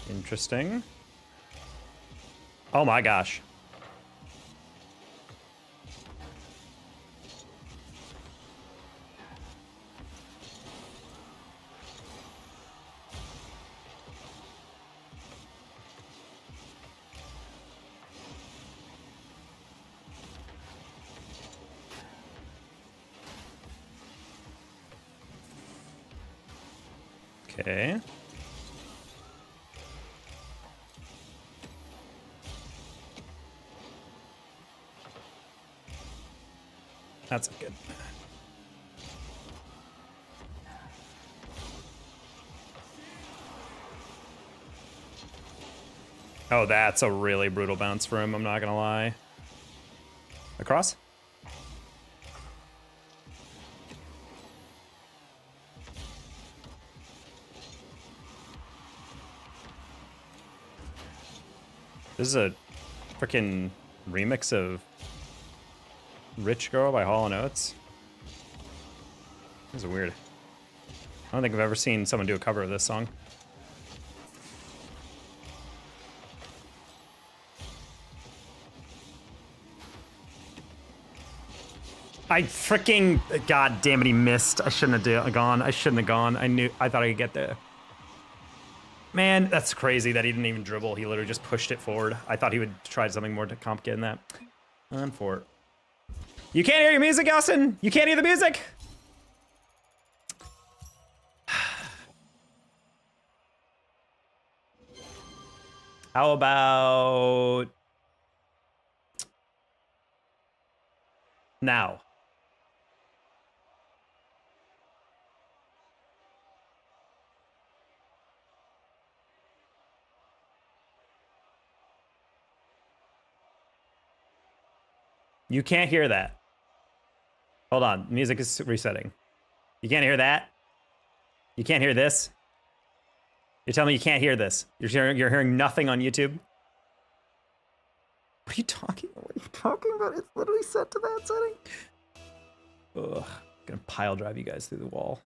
Interesting. Oh my gosh. Okay. That's good. Oh, that's a really brutal bounce for him, I'm not gonna lie. Across? This is a freaking remix of Rich Girl by Hall & Oates. This is weird. I don't think I've ever seen someone do a cover of this song. I freaking... God damn it, he missed. I shouldn't have gone. I shouldn't have gone. I thought I could get there. Man, that's crazy that he didn't even dribble. He literally just pushed it forward. I thought he would try something more complicated than that. Unfort. You can't hear your music, Austin? You can't hear the music? How about... now? You can't hear that. Hold on, music is resetting. You can't hear that? You can't hear this? You're telling me you can't hear this? You're hearing nothing on YouTube? What are you talking about? What are you talking about? It's literally set to that setting. Ugh, gonna pile drive you guys through the wall.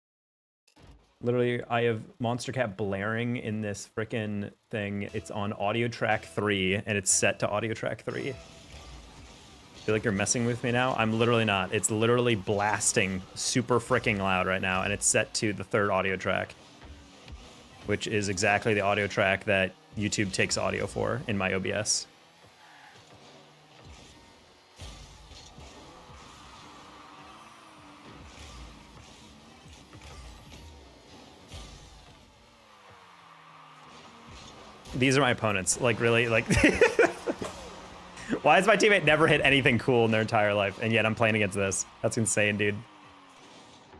Literally, I have Monster Cat blaring in this frickin' thing. It's on audio track 3, and it's set to audio track 3. Feel like you're messing with me now? I'm literally not. It's literally blasting super freaking loud right now, and it's set to the 3rd audio track, which is exactly the audio track that YouTube takes audio for in my OBS. These are my opponents. Like, really, like... Why has my teammate never hit anything cool in their entire life, and yet I'm playing against this? That's insane, dude.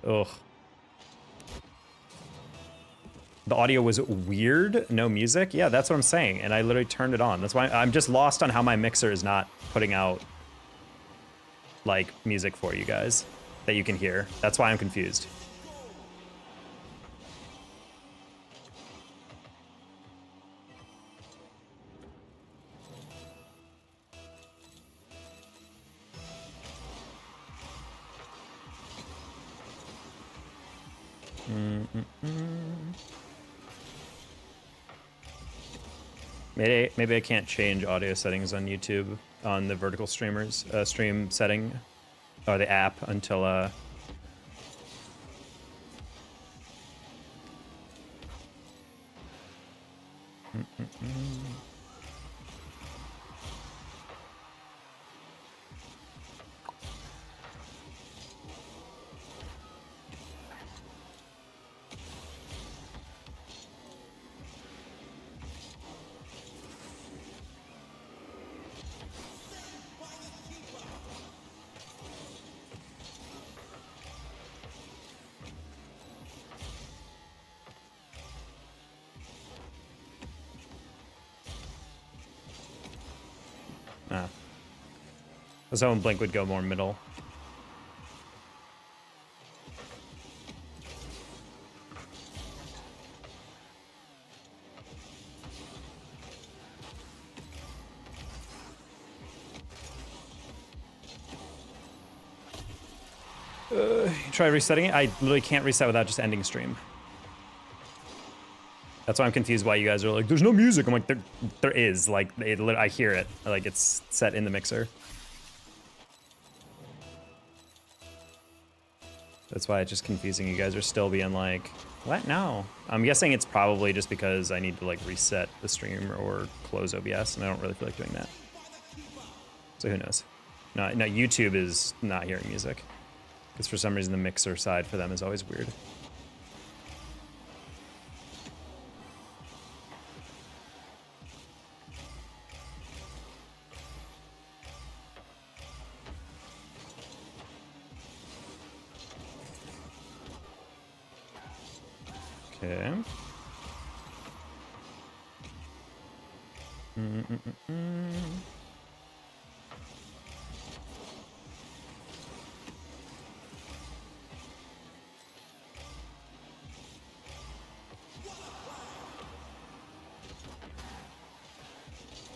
Ugh. The audio was weird, no music. Yeah, that's what I'm saying, and I literally turned it on. That's why I'm just lost on how my mixer is not putting out, like, music for you guys that you can hear. That's why I'm confused. Maybe I can't change audio settings on YouTube on the vertical streamers stream setting or the app until I was hoping Blink would go more middle. Try resetting it. I literally can't reset without just ending stream. That's why I'm confused why you guys are like, there's no music. I'm like, there is. Like, I hear it. Like, it's set in the mixer. That's why it's just confusing. You guys are still being like, what? No. I'm guessing it's probably just because I need to, like, reset the stream or close OBS, and I don't really feel like doing that. So who knows? No, YouTube is not hearing music. Because for some reason the mixer side for them is always weird. Okay.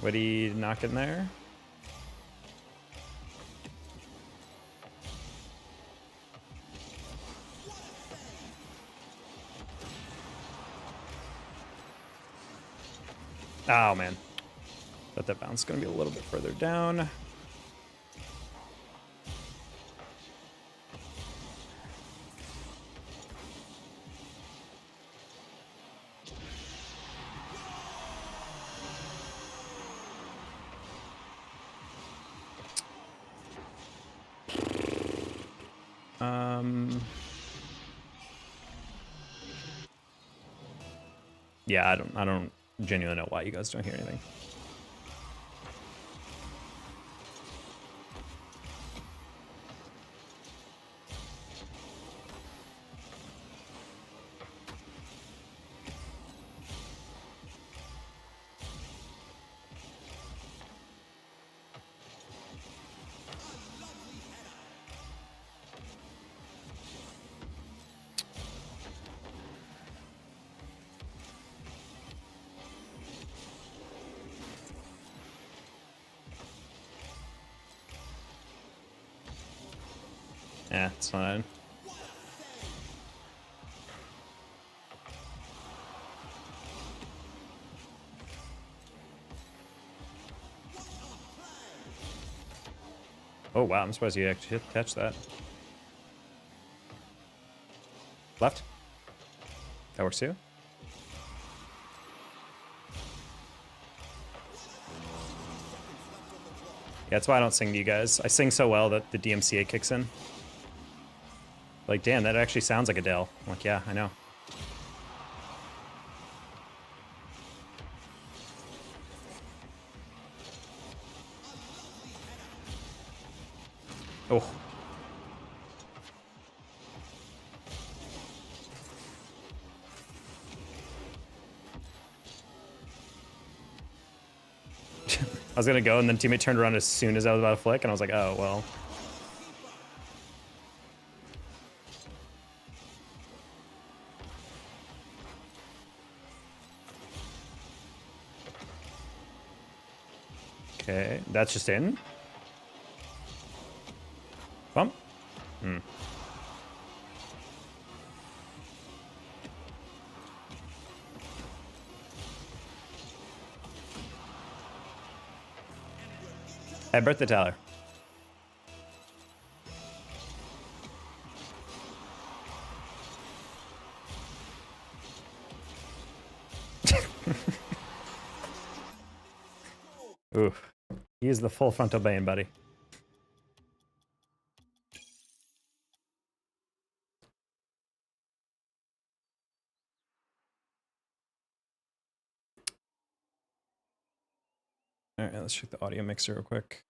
What are you knocking there? Oh man. Thought that bounce is gonna be a little bit further down. Yeah, I don't genuinely know why you guys don't hear anything. Yeah, it's fine. Oh wow, I'm surprised you actually catch that. Left. That works too. Yeah, that's why I don't sing to you guys. I sing so well that the DMCA kicks in. Like, damn, that actually sounds like Adele. I'm like, yeah, I know. Oh. I was gonna go, and then teammate turned around as soon as I was about to flick, and I was like, oh, well. Okay, that's just in. Bump. Happy birthday, Tyler. Ooh, use the full frontal bane, buddy. All right, let's check the audio mixer real quick.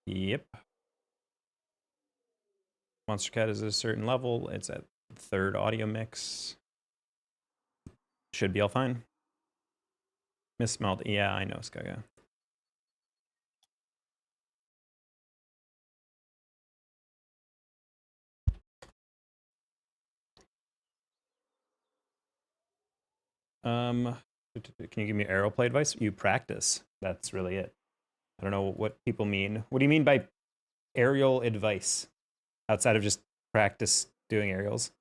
Yep. Monster Cat is at a certain level. It's at third audio mix. Should be all fine. Misspelled. Yeah, I know, Skaga. Can you give me arrow play advice? You practice. That's really it. I don't know what people mean. What do you mean by aerial advice? Outside of just practice doing aerials?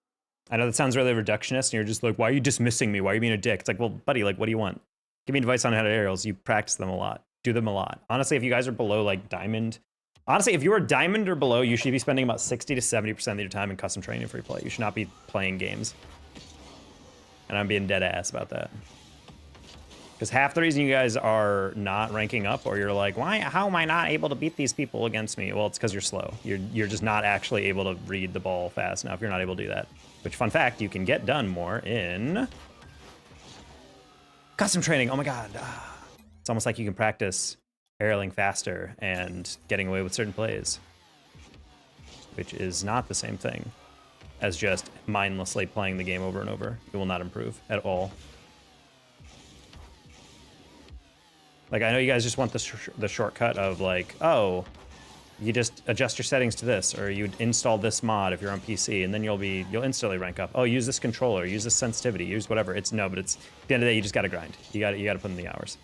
I know that sounds really reductionist, and you're just like, why are you dismissing me? Why are you being a dick? It's like, well, buddy, like, what do you want? Give me advice on how to aerials. You practice them a lot. Do them a lot. Honestly, if you guys are below, like, diamond... Honestly, if you are diamond or below, you should be spending about 60 to 70% of your time in custom training free play. You should not be playing games. And I'm being dead ass about that. Because half the reason you guys are not ranking up, or you're like, why? How am I not able to beat these people against me? Well, it's because you're slow. You're just not actually able to read the ball fast enough. You're not able to do that. Which, fun fact, you can get done more in custom training. Oh my god. It's almost like you can practice aerialing faster and getting away with certain plays. Which is not the same thing as just mindlessly playing the game over and over. You will not improve at all. Like, I know you guys just want the shortcut of like, oh, you just adjust your settings to this, or you install this mod if you're on PC, and then you'll instantly rank up. Oh, use this controller, use this sensitivity, use whatever. It's no, but it's at the end of the day, you just gotta grind. You gotta put in the hours.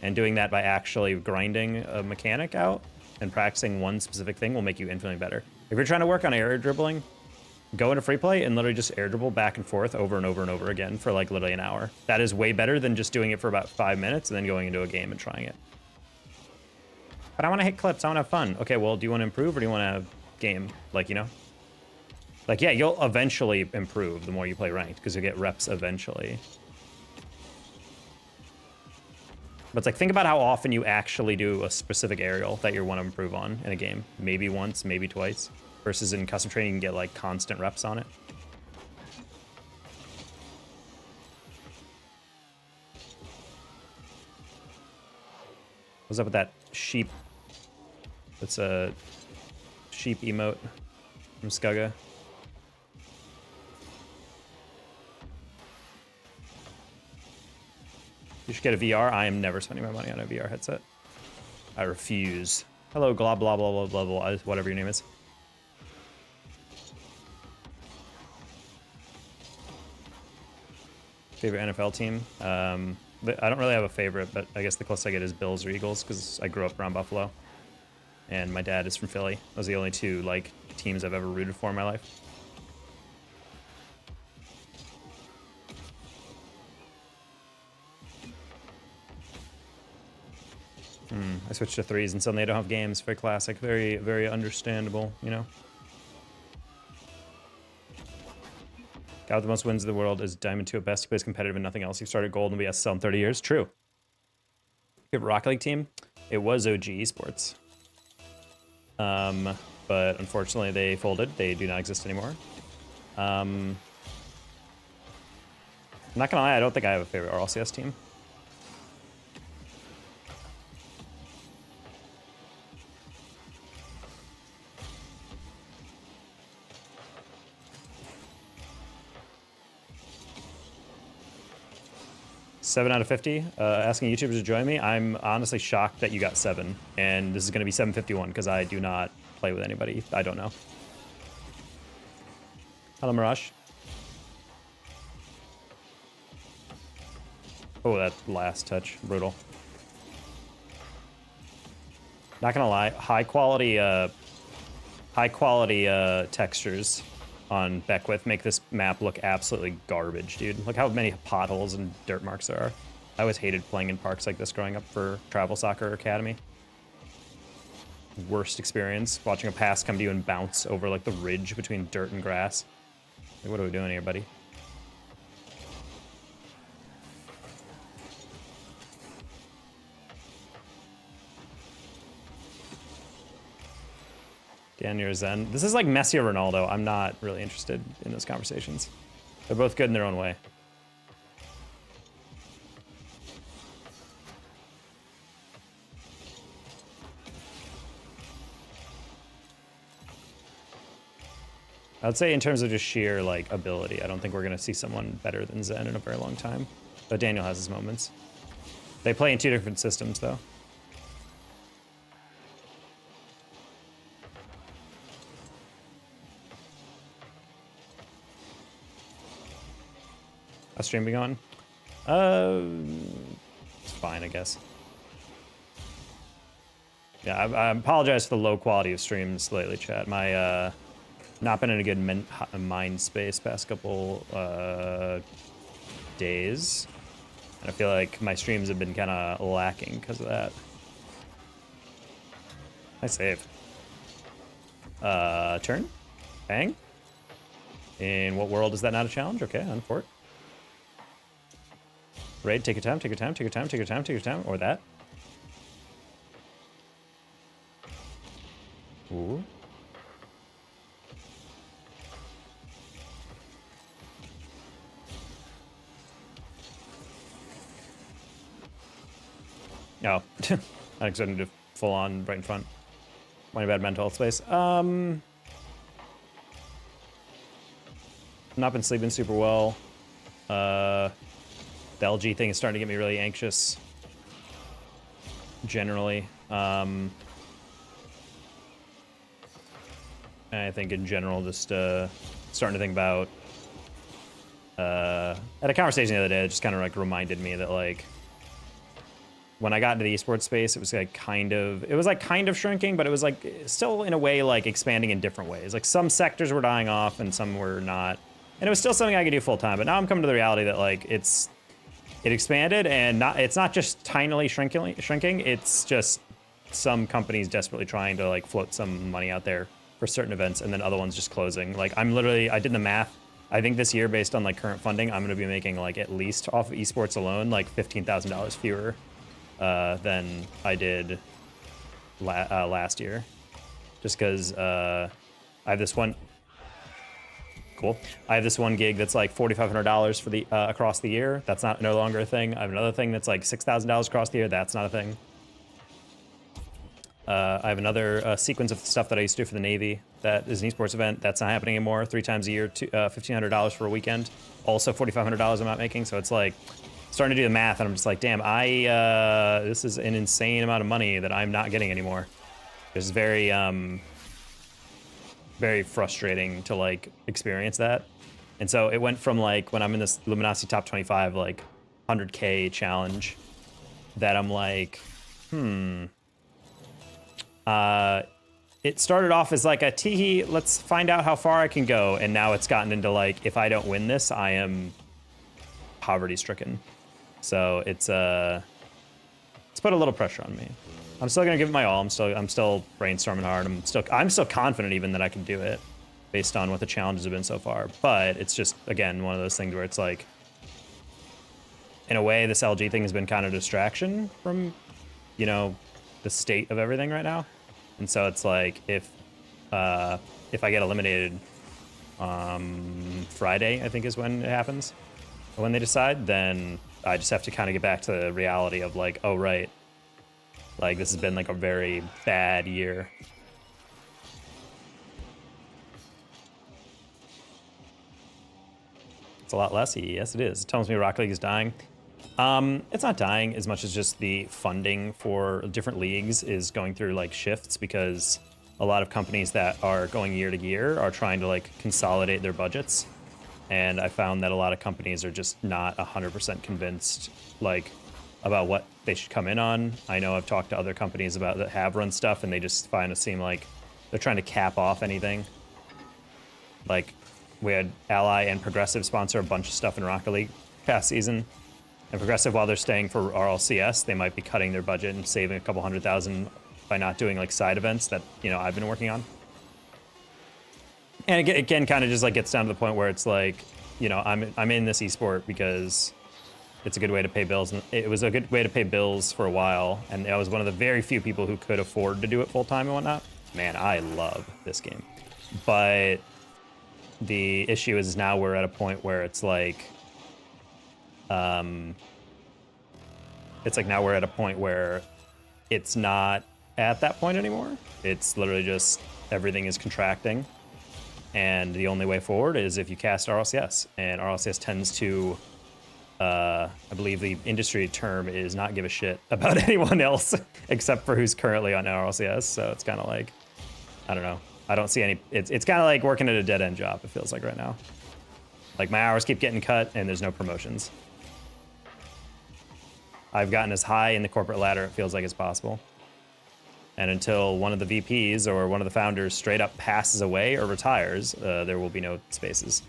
And doing that by actually grinding a mechanic out and practicing one specific thing will make you infinitely better. If you're trying to work on air dribbling, go into free play and literally just air dribble back and forth over and over and over again for like literally an hour. That is way better than just doing it for about 5 minutes and then going into a game and trying it. But I want to hit clips. I want to have fun. Okay, well, do you want to improve or do you want to have game? Like, you know? Like, yeah, you'll eventually improve the more you play ranked because you'll get reps eventually. But it's like, think about how often you actually do a specific aerial that you want to improve on in a game. Maybe once, maybe twice. Versus in custom training, you can get like constant reps on it. What's up with that sheep? That's a sheep emote from Skaga. You should get a VR. I am never spending my money on a VR headset. I refuse. Hello, blah blah blah blah blah blah, whatever your name is. Favorite NFL team? I don't really have a favorite, but I guess the closest I get is Bills or Eagles because I grew up around Buffalo, and my dad is from Philly. Those are the only two like teams I've ever rooted for in my life. I switched to threes and suddenly I don't have games. Very classic. Very, very understandable, you know? Guy with the most wins in the world is Diamond 2 at best. He plays competitive and nothing else. He started gold and BSL in 30 years. True. Favorite Rocket League team? It was OG Esports. But unfortunately they folded. They do not exist anymore. I'm not gonna lie, I don't think I have a favorite RLCS team. Seven out of 50. Asking YouTubers to join me. I'm honestly shocked that you got 7, and this is going to be 751 because I do not play with anybody. I don't know. Hello, Mirage. Oh, that last touch, brutal. Not gonna lie, high quality textures on Beckwith make this map look absolutely garbage, dude. Look how many potholes and dirt marks there are. I always hated playing in parks like this growing up for Travel Soccer Academy. Worst experience, watching a pass come to you and bounce over like the ridge between dirt and grass. Like, what are we doing here, buddy? Daniel Zen. This is like Messi or Ronaldo. I'm not really interested in those conversations. They're both good in their own way. I'd say in terms of just sheer like ability, I don't think we're gonna see someone better than Zen in a very long time. But Daniel has his moments. They play in 2 different systems though. How's stream be going? It's fine, I guess. Yeah, I apologize for the low quality of streams lately, chat. My not been in a good mind space past couple days. And I feel like my streams have been kind of lacking because of that. Nice save. Turn. Bang. In what world is that not a challenge? Okay, on fort. Raid, take your time, take your time, take your time, take your time, take your time. Or that. Ooh. Oh, I expected to full on right in front. My bad, mental health space. Not been sleeping super well. The LG thing is starting to get me really anxious. Generally. And I think in general, just starting to think about. At a conversation the other day, it just kind of like reminded me that like. When I got into the esports space, it was like kind of shrinking, but it was like still in a way like expanding in different ways. Like some sectors were dying off and some were not. And it was still something I could do full time, but now I'm coming to the reality that like it expanded and it's not just tinily shrinking, it's just some companies desperately trying to like float some money out there for certain events and then other ones just closing. Like I did the math. I think this year based on like current funding, I'm gonna be making like at least off of esports alone, like $15,000 fewer than I did last year, just because I have this one. Cool. I have this one gig that's like $4,500 for the across the year. That's no longer a thing. I have another thing that's like $6,000 across the year. That's not a thing. I have another sequence of stuff that I used to do for the Navy that is an esports event. That's not happening anymore. 3 times a year, $1,500 for a weekend. Also $4,500 I'm not making. So it's like. Starting to do the math, and I'm just like, damn, this is an insane amount of money that I'm not getting anymore. It's very, very frustrating to like experience that. And so it went from like when I'm in this Luminosity top 25, like 100K challenge, that I'm like, it started off as like a teehee, let's find out how far I can go, and now it's gotten into like, if I don't win this, I am poverty-stricken. So it's put a little pressure on me. I'm still gonna give it my all. I'm still brainstorming hard. I'm still confident even that I can do it, based on what the challenges have been so far. But it's just again one of those things where it's like, in a way, this LG thing has been kind of a distraction from, you know, the state of everything right now. And so it's like if I get eliminated, Friday I think is when it happens. When they decide, then I just have to kind of get back to the reality of like, oh, right. Like, this has been like a very bad year. It's a lot less. Yes, it is. It tells me Rocket League is dying. It's not dying as much as just the funding for different leagues is going through like shifts because a lot of companies that are going year to year are trying to like consolidate their budgets. And I found that a lot of companies are just not 100% convinced, like, about what they should come in on. I know I've talked to other companies about that have run stuff, and they just find it seem like they're trying to cap off anything. Like, we had Ally and Progressive sponsor a bunch of stuff in Rocket League past season, And Progressive, while they're staying for RLCS, they might be cutting their budget and saving a couple $100,000 by not doing like side events that, you know, I've been working on. And again, kind of just like gets down to the point where it's like, you know, I'm in this esport because it's a good way to pay bills. And it was a good way to pay bills for a while. And I was one of the very few people who could afford to do it full time and whatnot. Man, I love this game. But the issue is now we're at a point where it's like, now we're at a point where it's not at that point anymore. It's literally just everything is contracting. And the only way forward is if you cast RLCS. And RLCS tends to, I believe the industry term is not give a shit about anyone else except for who's currently on RLCS. So it's kind of like, I don't know. I don't see any, it's kind of like working at a dead end job, it feels like right now. Like my hours keep getting cut and there's no promotions. I've gotten as high in the corporate ladder, it feels like, as possible. And until one of the VPs or one of the founders straight up passes away or retires, there will be no spaces.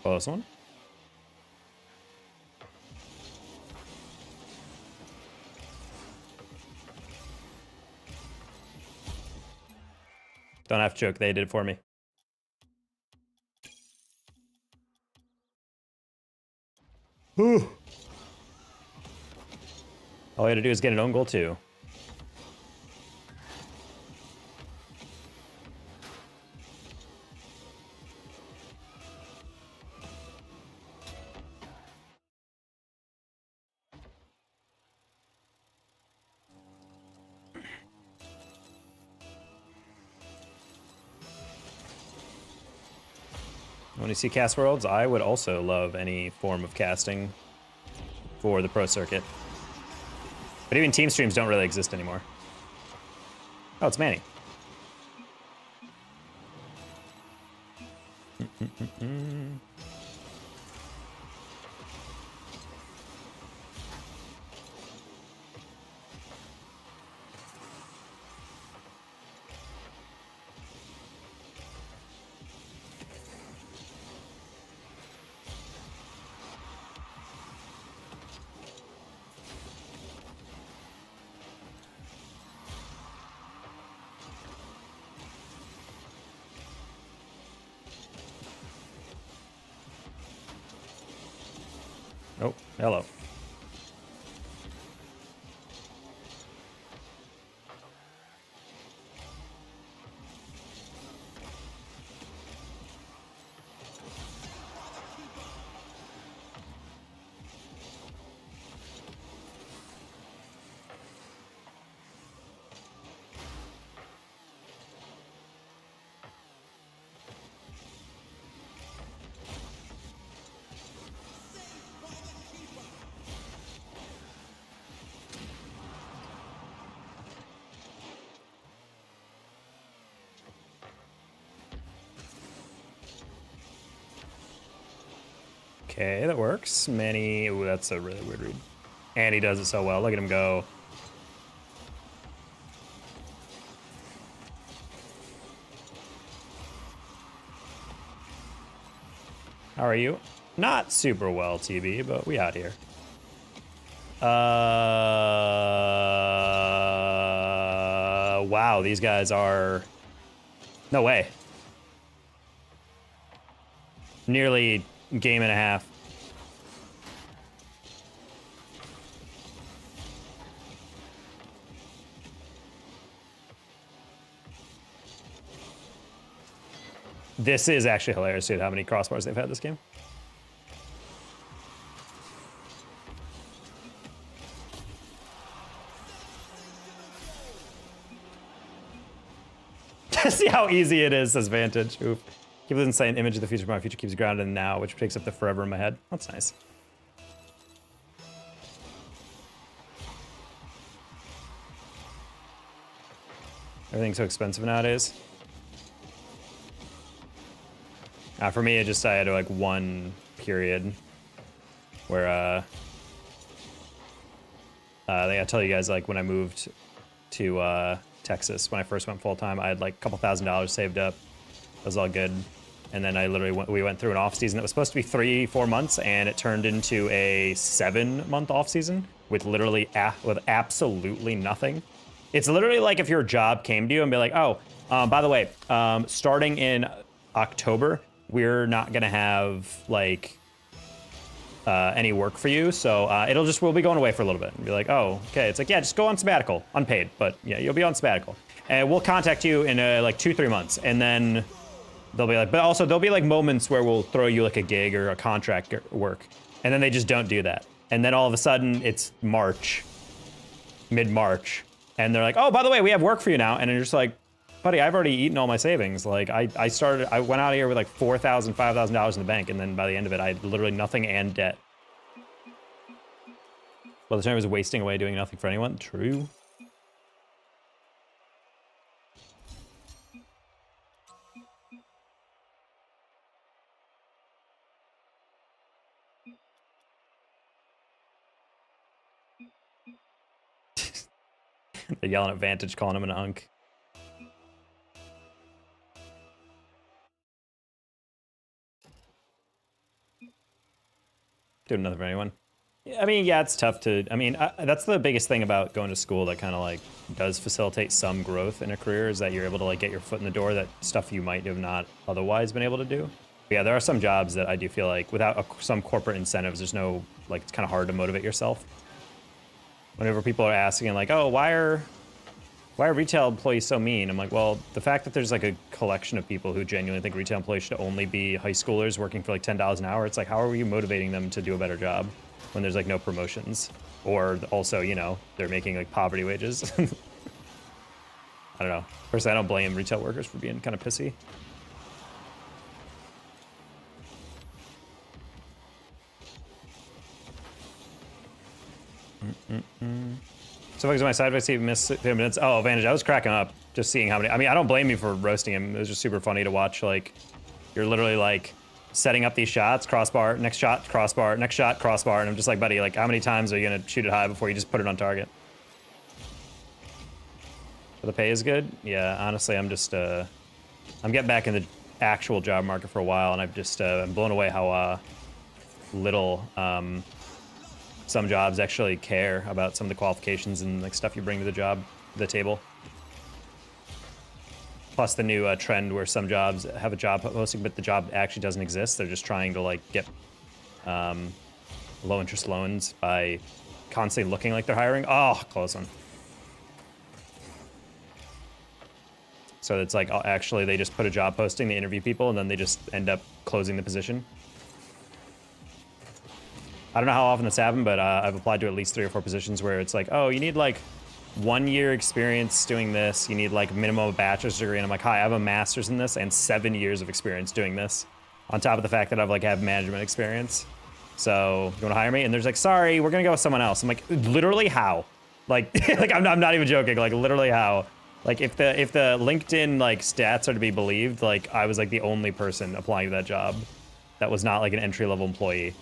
Close one. Don't have to joke, they did it for me. Whew. All we had to do is get an own goal too. When you see Cast Worlds, I would also love any form of casting for the pro circuit. But even team streams don't really exist anymore. Oh, it's Manny. Oh, hello. Okay, that works. Manny, ooh, that's a really weird read. And he does it so well. Look at him go. How are you? Not super well, TB, but we out here. Wow, these guys are... No way. Nearly game and a half. This is actually hilarious, dude, how many crossbars they've had this game. See how easy it is, says Vantage. Oof. Keep this insane image of the future, but my future keeps grounded in now, which takes up the forever in my head. That's nice. Everything's so expensive nowadays. For me, I had like one period where I think I tell you guys, like when I moved to Texas when I first went full time. I had like a couple $1,000 saved up. It was all good. And then we went through an off season that was supposed to be 3-4 months, and it turned into a 7-month off season with literally with absolutely nothing. It's literally like if your job came to you and be like, oh, by the way, starting in October, we're not gonna have like any work for you, so we'll be going away for a little bit. And be like, oh, okay. It's like, yeah, just go on sabbatical, unpaid, but yeah, you'll be on sabbatical, and we'll contact you in like 2-3 months, and then they'll be like, but also there'll be like moments where we'll throw you like a gig or a contract work, and then they just don't do that, and then all of a sudden it's March, mid-March, and they're like, oh, by the way, we have work for you now, and you're just like, buddy, I've already eaten all my savings. Like I went out of here with like $4,000, $5,000 in the bank, and then by the end of it, I had literally nothing and debt. Well, the time I was wasting away doing nothing for anyone. True. They're yelling at Vantage, calling him an unk. Doing nothing for anyone. I mean, yeah, it's tough to, I mean, that's the biggest thing about going to school that kind of like does facilitate some growth in a career, is that you're able to like get your foot in the door, that stuff you might have not otherwise been able to do. But yeah, there are some jobs that I do feel like without some corporate incentives, there's no, like, it's kind of hard to motivate yourself. Whenever people are asking like, oh, why are retail employees so mean? I'm like, well, the fact that there's like a collection of people who genuinely think retail employees should only be high schoolers working for like $10 an hour, it's like, how are you motivating them to do a better job when there's like no promotions? Or also, you know, they're making like poverty wages. I don't know. Personally, I don't blame retail workers for being kind of pissy. So focus on my side by Steve missed 15 minutes. Oh, Vantage, I was cracking up just seeing how many. I mean, I don't blame you for roasting him. It was just super funny to watch. Like, you're literally like setting up these shots, crossbar, next shot, crossbar, next shot, crossbar, and I'm just like, buddy, like, how many times are you gonna shoot it high before you just put it on target? But the pay is good. Yeah, honestly, I'm just I'm getting back in the actual job market for a while, and I've just I'm blown away how little some jobs actually care about some of the qualifications and like stuff you bring to the table. Plus the new trend where some jobs have a job posting, but the job actually doesn't exist. They're just trying to like get low interest loans by constantly looking like they're hiring. Oh, close one. So it's like, actually they just put a job posting, they interview people, and then they just end up closing the position. I don't know how often that's happened, but I've applied to at least 3 or 4 positions where it's like, oh, you need like 1 year experience doing this. You need like minimum a bachelor's degree. And I'm like, hi, I have a master's in this and 7 years of experience doing this. On top of the fact that I've like have management experience. So you want to hire me? And there's like, sorry, we're going to go with someone else. I'm like, literally how? Like, like I'm not even joking. Like literally how? Like if the LinkedIn like stats are to be believed, like I was like the only person applying to that job that was not like an entry-level employee.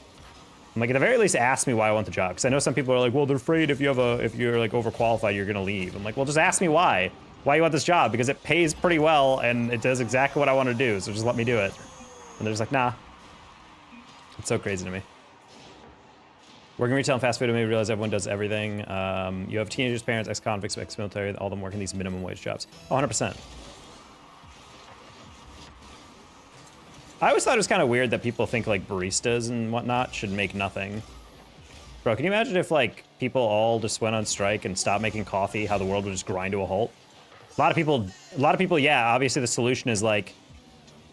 I'm like, at the very least, ask me why I want the job. Because I know some people are like, well, they're afraid if you're like overqualified, you're gonna leave. I'm like, well, just ask me why you want this job, because it pays pretty well and it does exactly what I want to do. So just let me do it. And they're just like, nah. It's so crazy to me. Working retail and fast food made me realize everyone does everything. You have teenagers, parents, ex-convicts, ex-military, all of them working these minimum wage jobs. 100%. I always thought it was kind of weird that people think like baristas and whatnot should make nothing. Bro, can you imagine if like people all just went on strike and stopped making coffee, how the world would just grind to a halt? A lot of people, yeah, obviously the solution is like,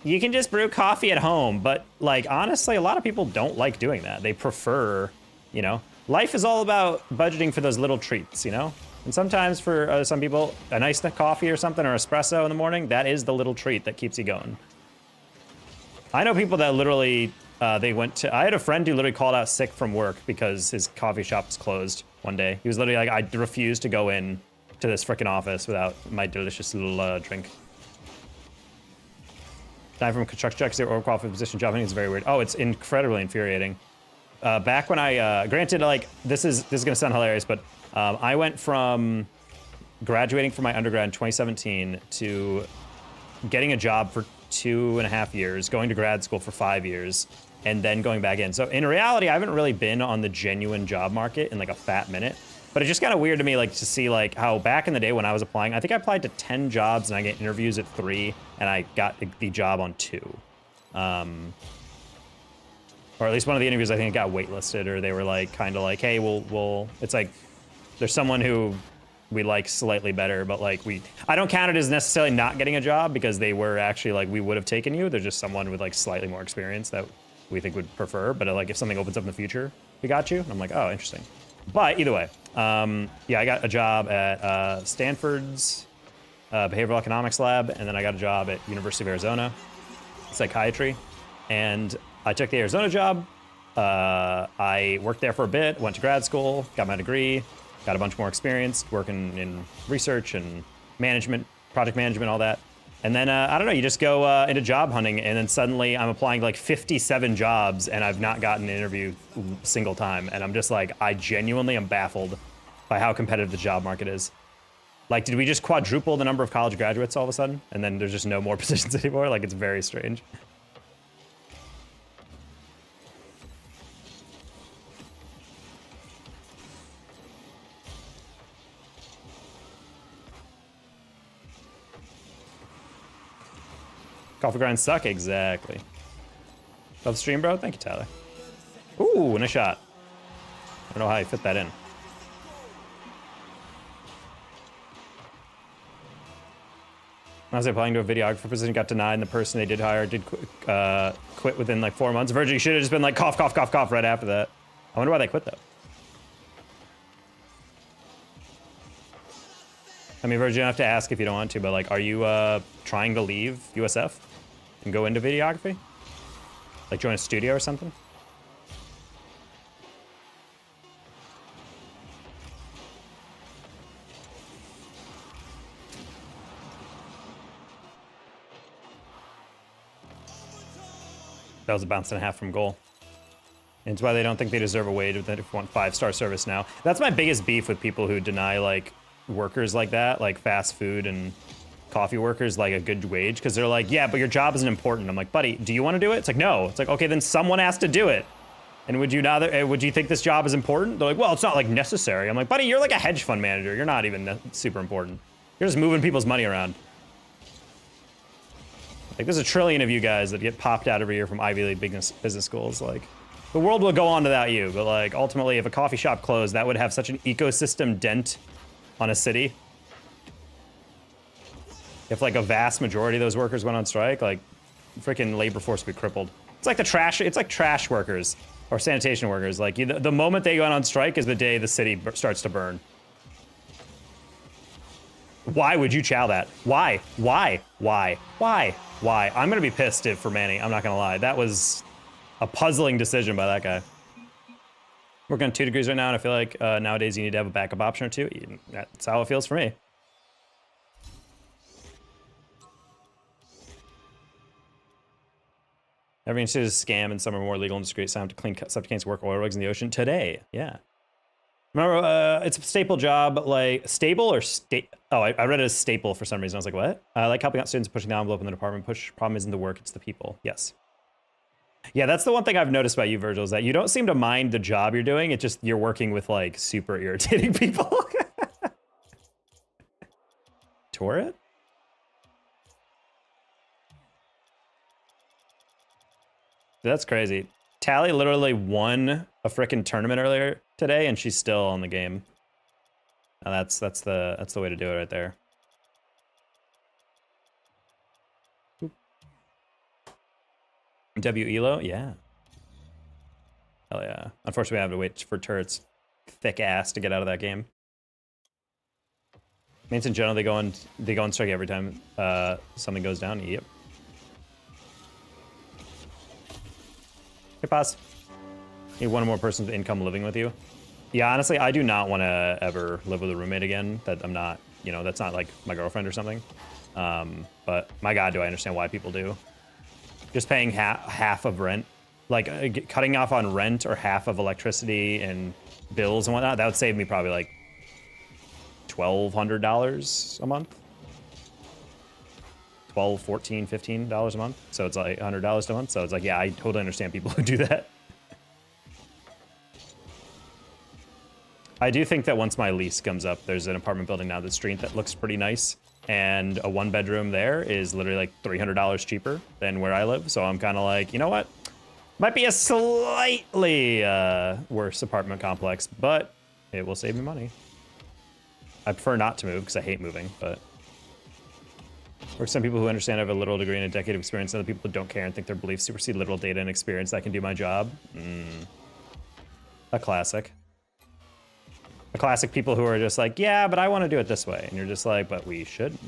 you can just brew coffee at home. But like, honestly, a lot of people don't like doing that. They prefer, you know, life is all about budgeting for those little treats, you know? And sometimes for some people, a nice coffee or something or espresso in the morning, that is the little treat that keeps you going. I know people that literally, I had a friend who literally called out sick from work because his coffee shop was closed one day. He was literally like, I refuse to go in to this frickin' office without my delicious little drink. Time from construction checks, their overqualified position job, I think it's very weird. Oh, it's incredibly infuriating. Back when I, granted, like, this is gonna sound hilarious, but I went from graduating from my undergrad in 2017 to getting a job for 2.5 years, going to grad school for 5 years, and then going back in. So in reality, I haven't really been on the genuine job market in like a fat minute. But it's just kind of weird to me, like, to see like how back in the day when I was applying, I think I applied to 10 jobs and I get interviews at 3, and I got the job on 2. Or at least one of the interviews, I think, got waitlisted, or they were like, kind of like, hey, we'll. It's like, there's someone who we like slightly better, but like I don't count it as necessarily not getting a job because they were actually like, we would have taken you. There's just someone with like slightly more experience that we think would prefer. But like if something opens up in the future, we got you. And I'm like, oh, interesting. But either way, yeah, I got a job at Stanford's behavioral economics lab, and then I got a job at University of Arizona, psychiatry. And I took the Arizona job. I worked there for a bit, went to grad school, got my degree, got a bunch more experience working in research and management, project management, all that. And then, I don't know, you just go into job hunting, and then suddenly I'm applying to like 57 jobs, and I've not gotten an interview a single time. And I'm just like, I genuinely am baffled by how competitive the job market is. Like, did we just quadruple the number of college graduates all of a sudden? And then there's just no more positions anymore? Like, it's very strange. Coffee grinds suck, exactly. Love the stream, bro. Thank you, Tyler. Ooh, and a shot. I don't know how you fit that in. I was applying to a videographer position, got denied, and the person they did hire did quit within like 4 months. Virgil, you should have just been like cough, cough, cough, cough right after that. I wonder why they quit though. I mean, Virgil, you don't have to ask if you don't want to, but like, are you trying to leave USF and go into videography? Like join a studio or something? That was a bounce and a half from goal. And it's why they don't think they deserve a wage if they want 5-star service now. That's my biggest beef with people who deny like workers like that, like fast food and coffee workers, like a good wage, because they're like, yeah, but your job isn't important. I'm like, buddy, do you want to do it? It's like, no. It's like, okay, then someone has to do it. And would you think this job is important? They're like, well, it's not like necessary. I'm like, buddy, you're like a hedge fund manager. You're not even super important. You're just moving people's money around. Like, there's a trillion of you guys that get popped out every year from Ivy League business schools. Like, the world will go on without you, but like, ultimately, if a coffee shop closed, that would have such an ecosystem dent on a city. If like a vast majority of those workers went on strike, like, freaking labor force would be crippled. It's like it's like trash workers or sanitation workers. Like, the moment they go on strike is the day the city starts to burn. Why would you chow that? Why? Why? Why? Why? Why? I'm gonna be pissed if for Manny. I'm not gonna lie. That was a puzzling decision by that guy. Working on 2 degrees right now, and I feel like nowadays you need to have a backup option or 2. That's how it feels for me. Everything is a scam, and some are more legal and discreet. Some have to clean septic tanks, work oil rigs in the ocean today. Yeah. Remember, it's a staple job, like stable or Oh, I read it as staple for some reason. I was like, what? I like helping out students, pushing the envelope in the department. Problem isn't the work, it's the people. Yes. Yeah, that's the one thing I've noticed about you, Virgil, is that you don't seem to mind the job you're doing. It's just you're working with like super irritating people. Tore it? That's crazy. Tally literally won a frickin' tournament earlier today, and she's still on the game. Now that's the way to do it right there. W Elo, yeah. Hell yeah. Unfortunately, I have to wait for turrets thick ass to get out of that game. Mains in general, they go on strike every time something goes down. Yep. Hey, pause. Need one or more persons with income living with you. Yeah, honestly, I do not want to ever live with a roommate again. That I'm not, you know, that's not like my girlfriend or something. But my God, do I understand why people do. Just paying half of rent, like cutting off on rent or half of electricity and bills and whatnot, that would save me probably like $1,200 a month. $12, $14, $15 a month. So it's like $100 a month. So it's like, yeah, I totally understand people who do that. I do think that once my lease comes up, there's an apartment building down the street that looks pretty nice. And a 1-bedroom there is literally like $300 cheaper than where I live. So I'm kind of like, you know what? Might be a slightly worse apartment complex, but it will save me money. I prefer not to move because I hate moving, but for some people who understand I have a literal degree and a decade of experience, and other people who don't care and think their beliefs supersede literal data and experience that can do my job. A classic. A classic people who are just like, yeah, but I want to do it this way. And you're just like, but we shouldn't.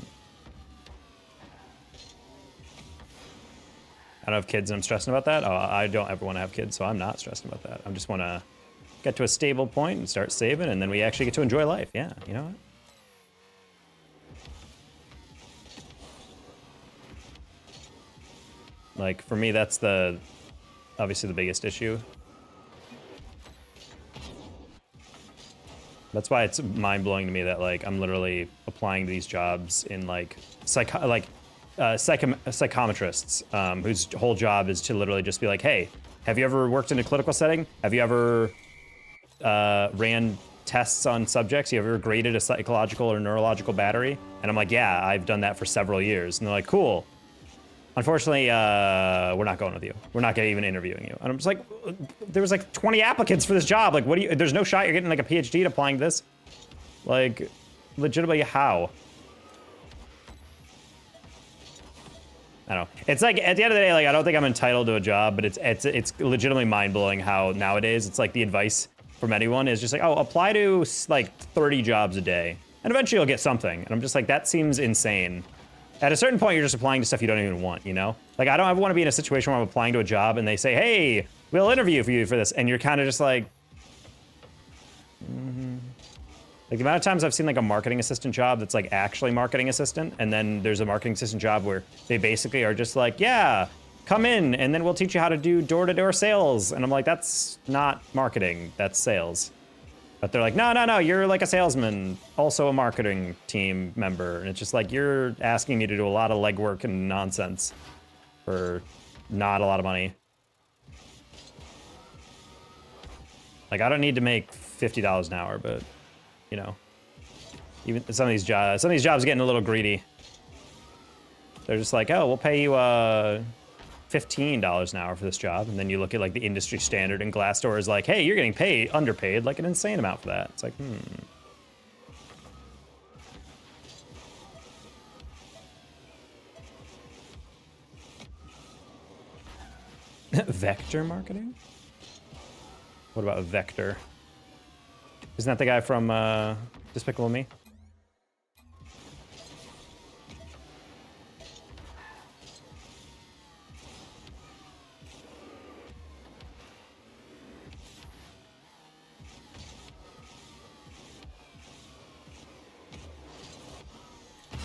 I don't have kids and I'm stressing about that. Oh, I don't ever want to have kids, so I'm not stressing about that. I just want to get to a stable point and start saving, and then we actually get to enjoy life. Yeah, you know what? Like, for me, that's obviously the biggest issue. That's why it's mind-blowing to me that, like, I'm literally applying to these jobs in, like, psychometrists, whose whole job is to literally just be like, hey, have you ever worked in a clinical setting? Have you ever ran tests on subjects? You ever graded a psychological or neurological battery? And I'm like, yeah, I've done that for several years. And they're like, cool. Unfortunately, we're not going with you. We're not even interviewing you. And I'm just like, there was like 20 applicants for this job. Like, there's no shot you're getting like a PhD to applying to this. Like, legitimately, how? I don't know. It's like, at the end of the day, like, I don't think I'm entitled to a job, but it's legitimately mind-blowing how nowadays it's like the advice from anyone is just like, oh, apply to like 30 jobs a day, and eventually you'll get something. And I'm just like, that seems insane. At a certain point, you're just applying to stuff you don't even want, you know? Like, I don't ever want to be in a situation where I'm applying to a job and they say, hey, we'll interview for you for this. And you're kind of just like, Like, the amount of times I've seen, like, a marketing assistant job that's, like, actually marketing assistant, and then there's a marketing assistant job where they basically are just like, yeah, come in, and then we'll teach you how to do door-to-door sales. And I'm like, that's not marketing, that's sales. But they're like, no, you're like a salesman, also a marketing team member. And it's just like, you're asking me to do a lot of legwork and nonsense for not a lot of money. Like, I don't need to make $50 an hour, but, you know, even some of these jobs are getting a little greedy. They're just like, oh, we'll pay you $15 an hour for this job. And then you look at, like, the industry standard, and Glassdoor is like, hey, you're getting underpaid, like, an insane amount for that. It's like, Vector marketing? What about Vector? Isn't that the guy from Despicable Me?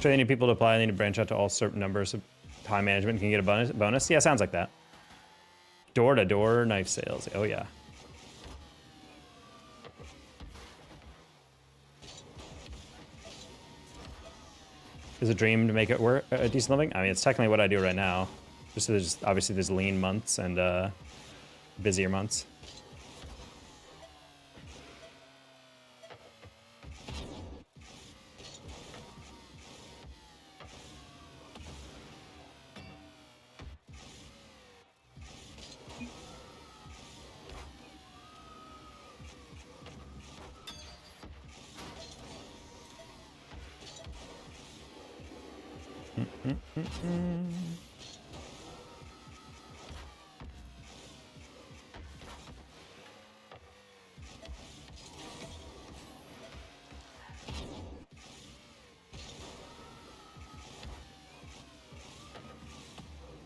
Sure, they need people to apply. They need to branch out to all certain numbers of time management. Can you get a bonus? Yeah, sounds like that. Door-to-door knife sales. Oh, yeah. Is a dream to make it work a decent living? I mean, it's technically what I do right now. Just obviously there's lean months and busier months.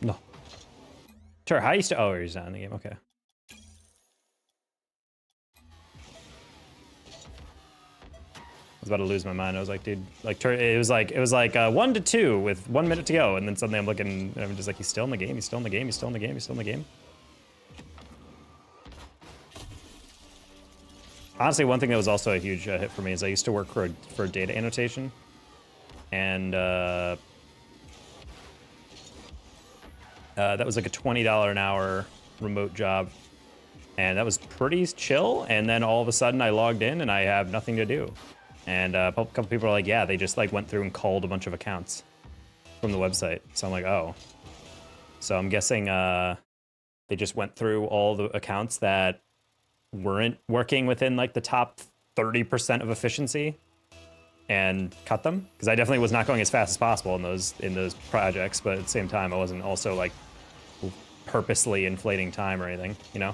No. Sure, how used to... Oh, he's not in the game. Okay. I was about to lose my mind. I was like, dude, like, it was like 1 to 2 with 1 minute to go, and then suddenly I'm looking, and I'm just like, he's still in the game. He's still in the game. He's still in the game. He's still in the game. Honestly, one thing that was also a huge hit for me is I used to work for data annotation, and that was like a $20 an hour remote job, and that was pretty chill. And then all of a sudden, I logged in and I have nothing to do, and a couple people are like, "Yeah, they just like went through and culled a bunch of accounts from the website." So I'm like, "Oh." So I'm guessing they just went through all the accounts that weren't working within like the top 30% of efficiency and cut them, because I definitely was not going as fast as possible in those projects, but at the same time I wasn't also like purposely inflating time or anything, you know?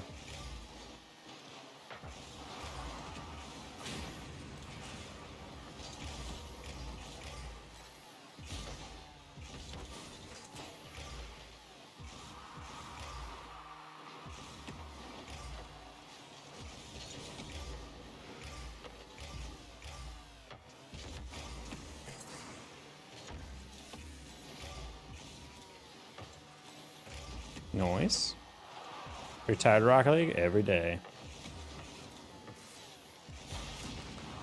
Nice. Retired Rocket League every day.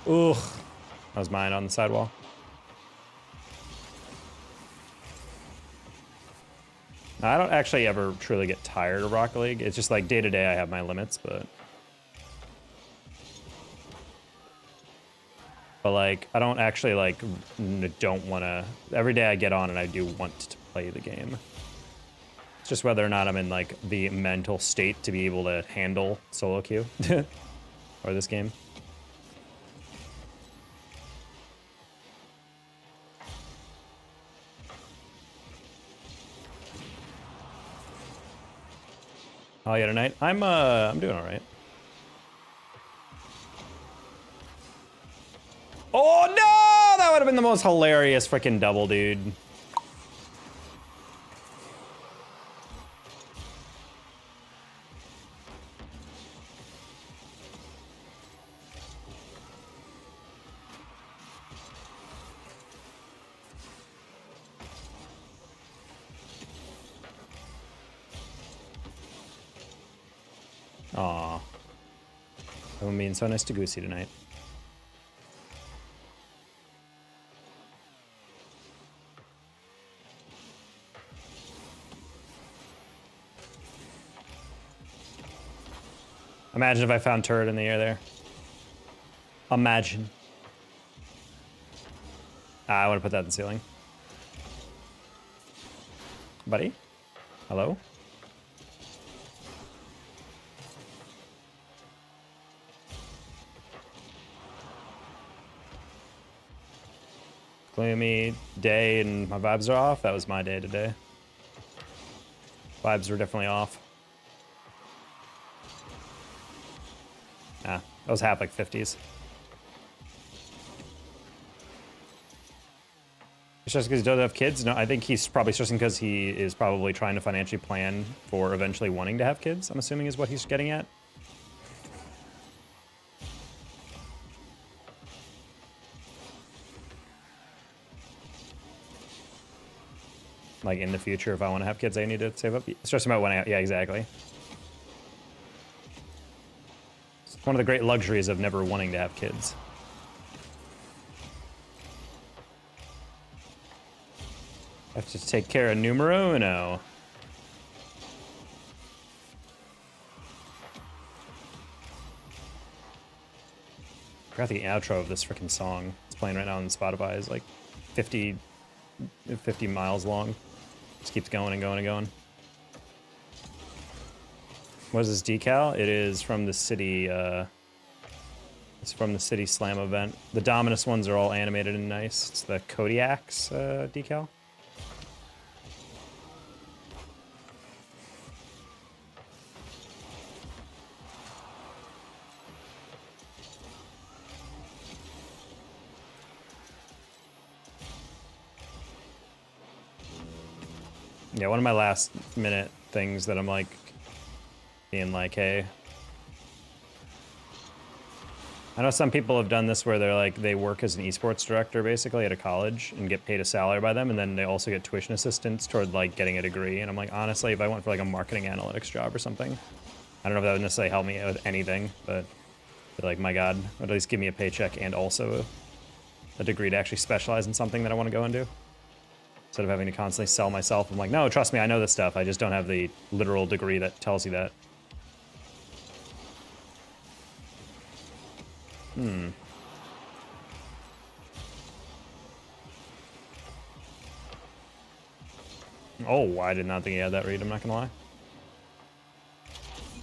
Ugh. That was mine on the sidewall. I don't actually ever truly get tired of Rocket League. It's just like day to day I have my limits, but like I don't actually like don't want to. Every day I get on and I do want to play the game. It's just whether or not I'm in like the mental state to be able to handle solo queue or this game. Oh yeah, tonight I'm doing all right. Oh no, that would have been the most hilarious freaking double, dude. Aw. Everyone being so nice to Goosey tonight. Imagine if I found turret in the air there. Imagine. I want to put that in the ceiling. Buddy? Hello? Gloomy day and my vibes are off. That was my day today. Vibes were definitely off. Ah, that was half like 50s. It's just because he doesn't have kids? No, I think he's probably stressing because he is probably trying to financially plan for eventually wanting to have kids, I'm assuming is what he's getting at. Like in the future, if I want to have kids, I need to save up. Stressing about when yeah, exactly. It's one of the great luxuries of never wanting to have kids. I have to take care of numero uno. I forgot the outro of this freaking song. It's playing right now on Spotify. It's like 50 miles long. Just keeps going and going and going. What is this decal? It is from the city. It's from the city slam event. The Dominus ones are all animated and nice. It's the Kodiak's decal. Yeah, one of my last minute things that I'm like being like, hey, I know some people have done this where they're like, they work as an esports director basically at a college and get paid a salary by them, and then they also get tuition assistance toward like getting a degree. And I'm like, honestly, if I went for like a marketing analytics job or something, I don't know if that would necessarily help me with anything, but Be like, my God, at least give me a paycheck and also a degree to actually specialize in something that I want to go into. Instead of having to constantly sell myself, I'm like, no, trust me, I know this stuff. I just don't have the literal degree that tells you that. Oh, I did not think he had that read, I'm not gonna lie.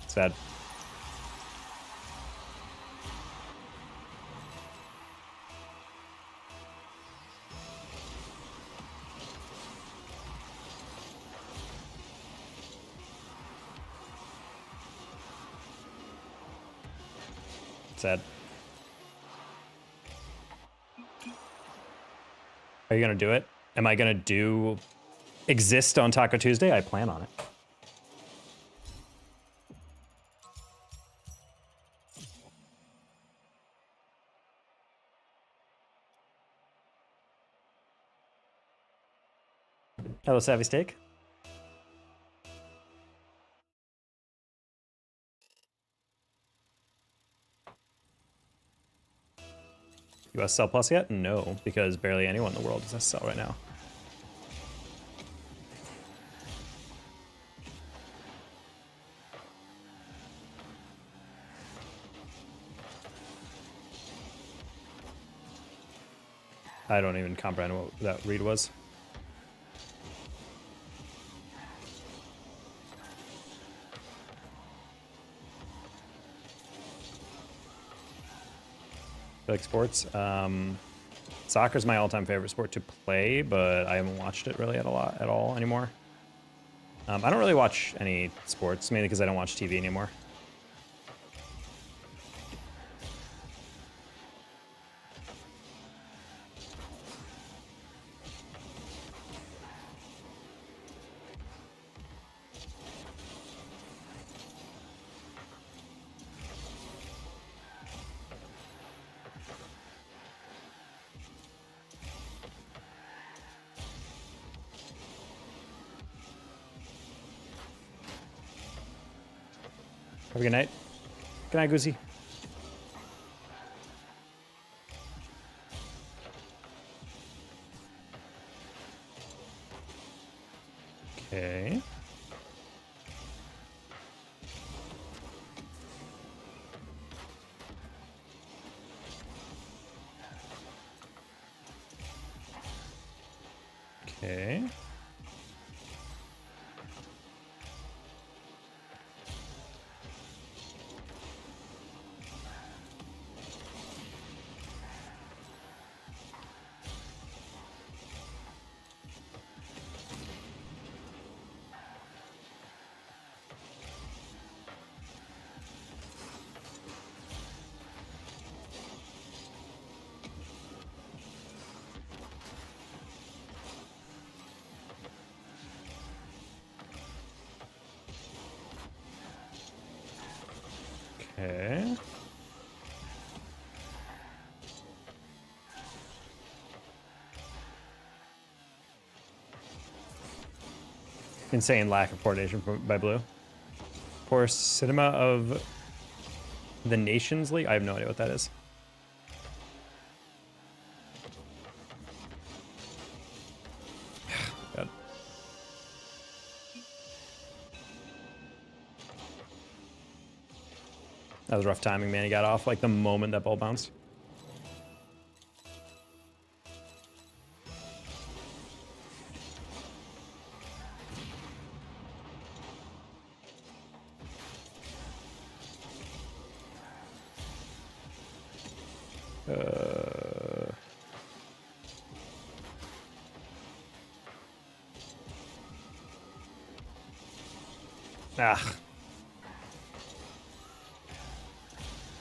Sad. Sad. Are you gonna do it? Am I gonna exist on Taco Tuesday? I plan on it. Hello, Savvy Steak. You SSL Plus yet? No, because barely anyone in the world is SSL right now. I don't even comprehend what that read was. I like sports. Soccer's my all-time favorite sport to play, but I haven't watched it really at all anymore. I don't really watch any sports, mainly because I don't watch TV anymore. Have a good night. Good night, Goosey. Okay. Okay. Okay. Insane lack of coordination by Blue. Poor cinema of the Nations League. I have no idea what that is. God. That was rough timing, man. He got off like the moment that ball bounced. Ah.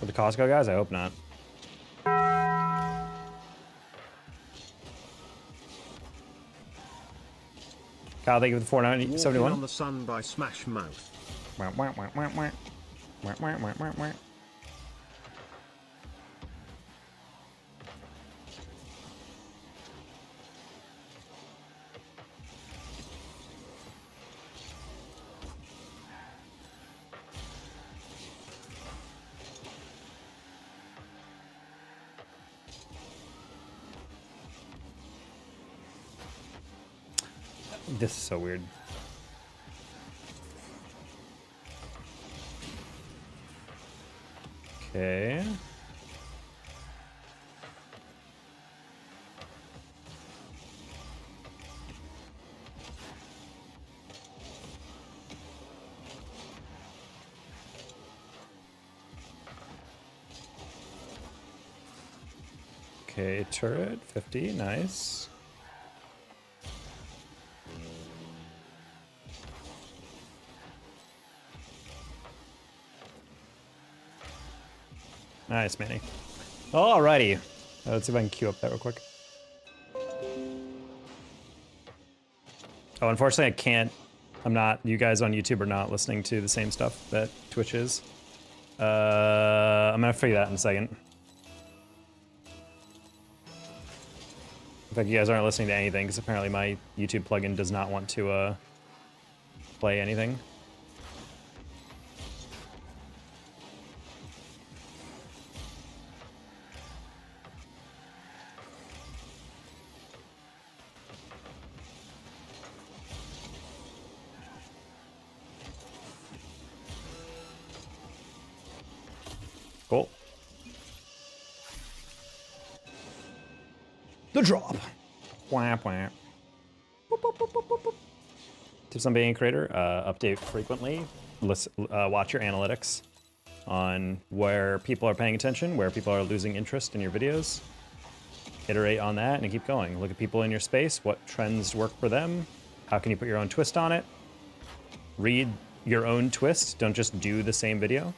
With the Costco guys? I hope not. Kyle, thank you for the 471. On the sun by Smash Mouth. This is so weird. Okay. Okay, turret, 50, nice. Nice, Manny. Alrighty. Let's see if I can queue up that real quick. Oh, unfortunately I can't. I'm not, you guys on YouTube are not listening to the same stuff that Twitch is. I'm gonna figure that in a second. In fact, you guys aren't listening to anything because apparently my YouTube plugin does not want to play anything. Cool. The drop. Whap, whap. Boop, boop, boop, boop, boop, boop. Tips on being a creator, update frequently. Watch your analytics on where people are paying attention, where people are losing interest in your videos. Iterate on that and keep going. Look at people in your space, what trends work for them, how can you put your own twist on it. Read your own twist, don't just do the same video.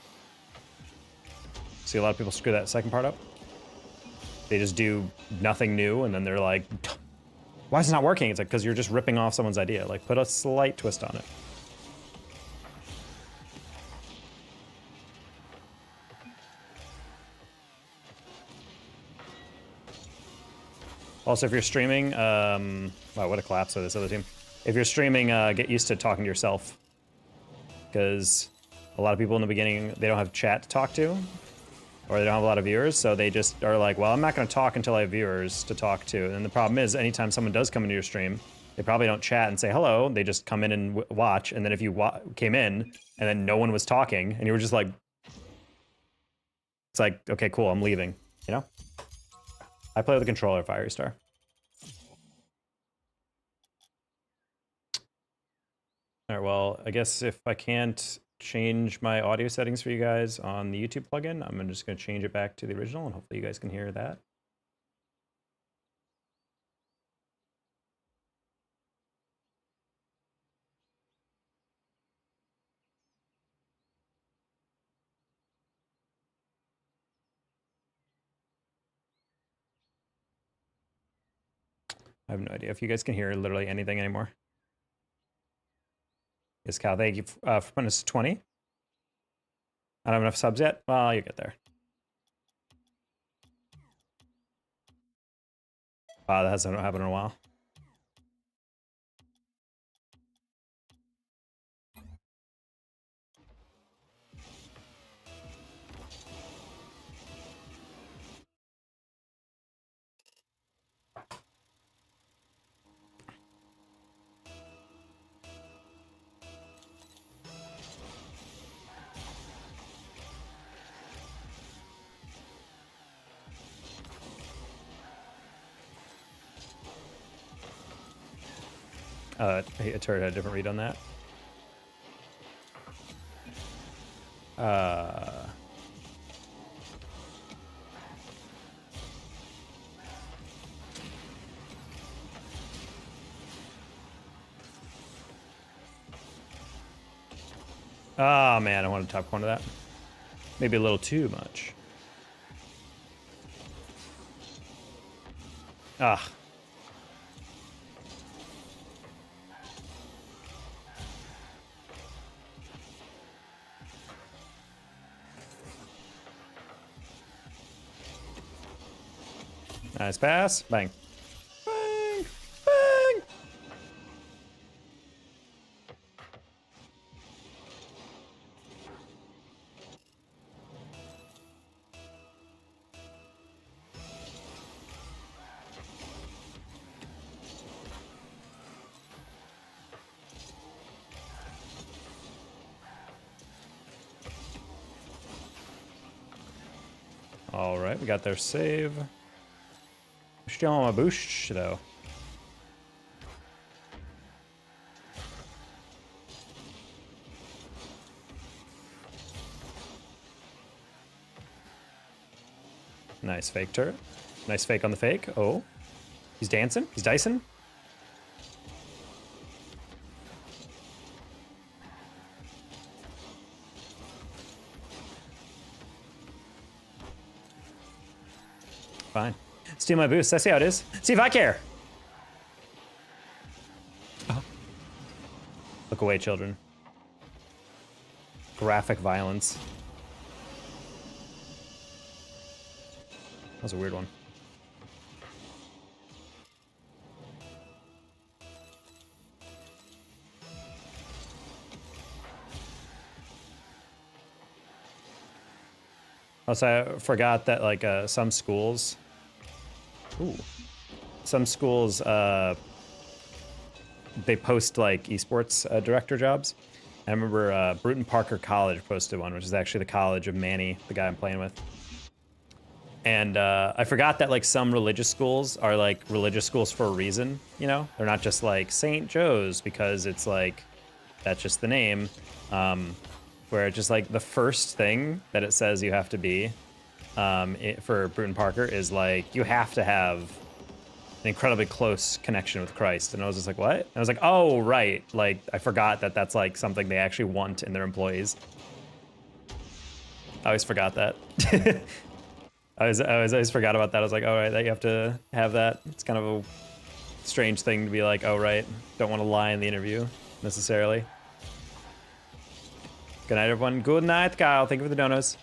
See a lot of people screw that second part up. They just do nothing new and then they're like, why is it not working? It's like, because you're just ripping off someone's idea. Like, put a slight twist on it. Also, if you're streaming, wow, what a collapse of this other team. If you're streaming, get used to talking to yourself. Because a lot of people in the beginning, they don't have chat to talk to. Or they don't have a lot of viewers, so they just are like, well, I'm not going to talk until I have viewers to talk to. And the problem is, anytime someone does come into your stream, they probably don't chat and say hello. They just come in and watch. And then if you came in and then no one was talking, and you were just like, it's like, okay, cool, I'm leaving. You know? I play with a controller, Fiery Star. All right, well, I guess if I can't change my audio settings for you guys on the YouTube plugin, I'm just going to change it back to the original, and hopefully you guys can hear that. I have no idea if you guys can hear literally anything anymore. Yes, Cal, thank you for putting us 20. I don't have enough subs yet. Well, you get there. Wow, that hasn't happened in a while. A turret had a different read on that. Oh man, I wanted to top corner that. Maybe a little too much. Ah. Nice pass. Bang. Bang. Bang. All right, we got their save. Still on my boost, though. Nice fake turret. Nice fake on the fake. Oh, he's dancing. He's dicing. Fine. Steal my boost. Let's see how it is. See if I care. Oh. Look away, children. Graphic violence. That was a weird one. Also, I forgot that like some schools, they post like esports director jobs. I remember Bruton Parker College posted one, which is actually the college of Manny, the guy I'm playing with. And I forgot that like some religious schools are like religious schools for a reason, you know? They're not just like St. Joe's because it's like, that's just the name. Where it's just like the first thing that it says you have to be for Bruton Parker is like, you have to have an incredibly close connection with Christ. And I was just like, what? And I was like, oh, right. Like, I forgot that that's like something they actually want in their employees. I always forgot that. I always forgot about that. I was like, all right, that you have to have that. It's kind of a strange thing to be like, oh, right. Don't want to lie in the interview necessarily. Good night, everyone. Good night, Kyle. Thank you for the donos.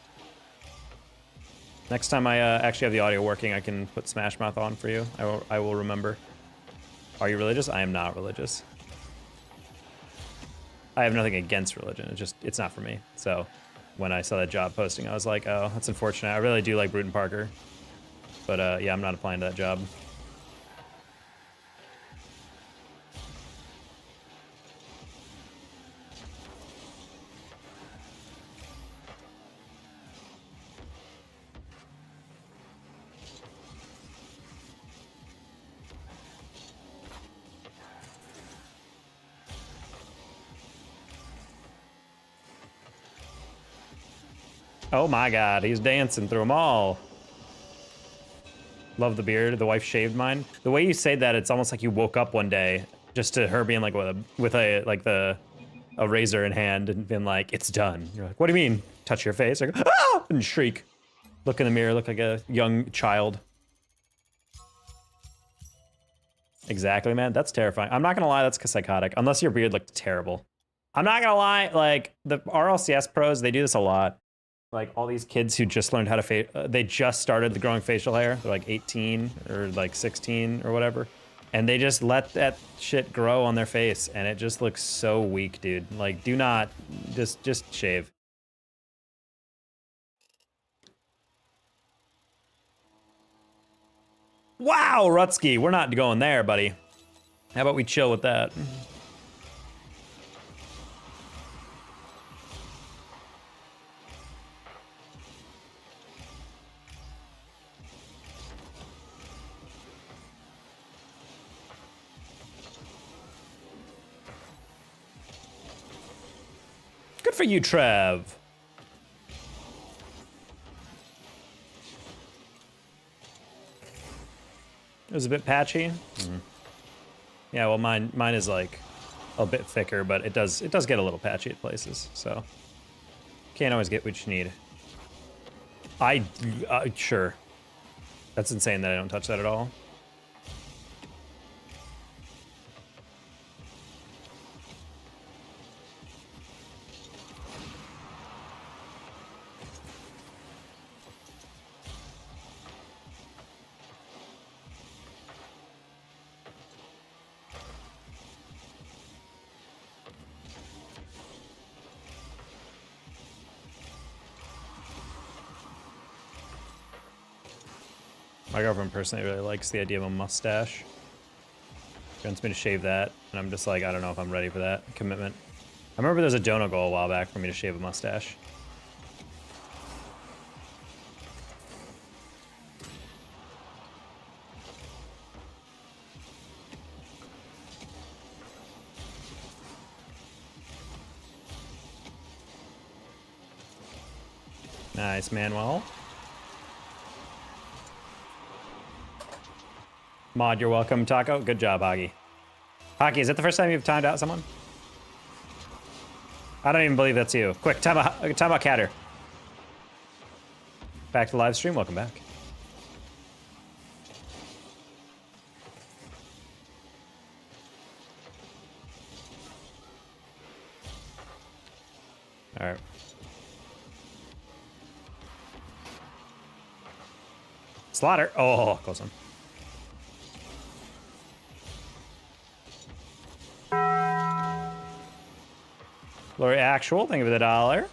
Next time I actually have the audio working, I can put Smash Mouth on for you. I will remember. Are you religious? I am not religious. I have nothing against religion. It's not for me. So when I saw that job posting, I was like, oh, that's unfortunate. I really do like Bruton Parker. But yeah, I'm not applying to that job. Oh my god, he's dancing through them all. Love the beard. The wife shaved mine. The way you say that, it's almost like you woke up one day just to her being like with a razor in hand and being like, it's done. You're like, what do you mean? Touch your face, like, ah! And shriek. Look in the mirror, look like a young child. Exactly, man. That's terrifying. I'm not gonna lie, that's psychotic. Unless your beard looked terrible. I'm not gonna lie, like the RLCS pros, they do this a lot. Like all these kids who just learned how to they just started growing facial hair. They're like 18 or like 16 or whatever. And they just let that shit grow on their face and it just looks so weak, dude. Like do not, just shave. Wow, Rutsky, we're not going there, buddy. How about we chill with that? Good for you, Trev. It was a bit patchy. Yeah, well, mine is like a bit thicker, but it does get a little patchy at places. So can't always get what you need. Sure. That's insane that I don't touch that at all. My girlfriend personally really likes the idea of a mustache. She wants me to shave that, and I'm just like, I don't know if I'm ready for that commitment. I remember there's a dono goal a while back for me to shave a mustache. Nice, Manuel. Mod, you're welcome. Taco, good job, Hoggy. Hoggy, is that the first time you've timed out someone? I don't even believe that's you. Quick, time out Catter. Back to live stream, welcome back. All right. Slaughter. Oh, close one. Lori Actual, thank you for the $1.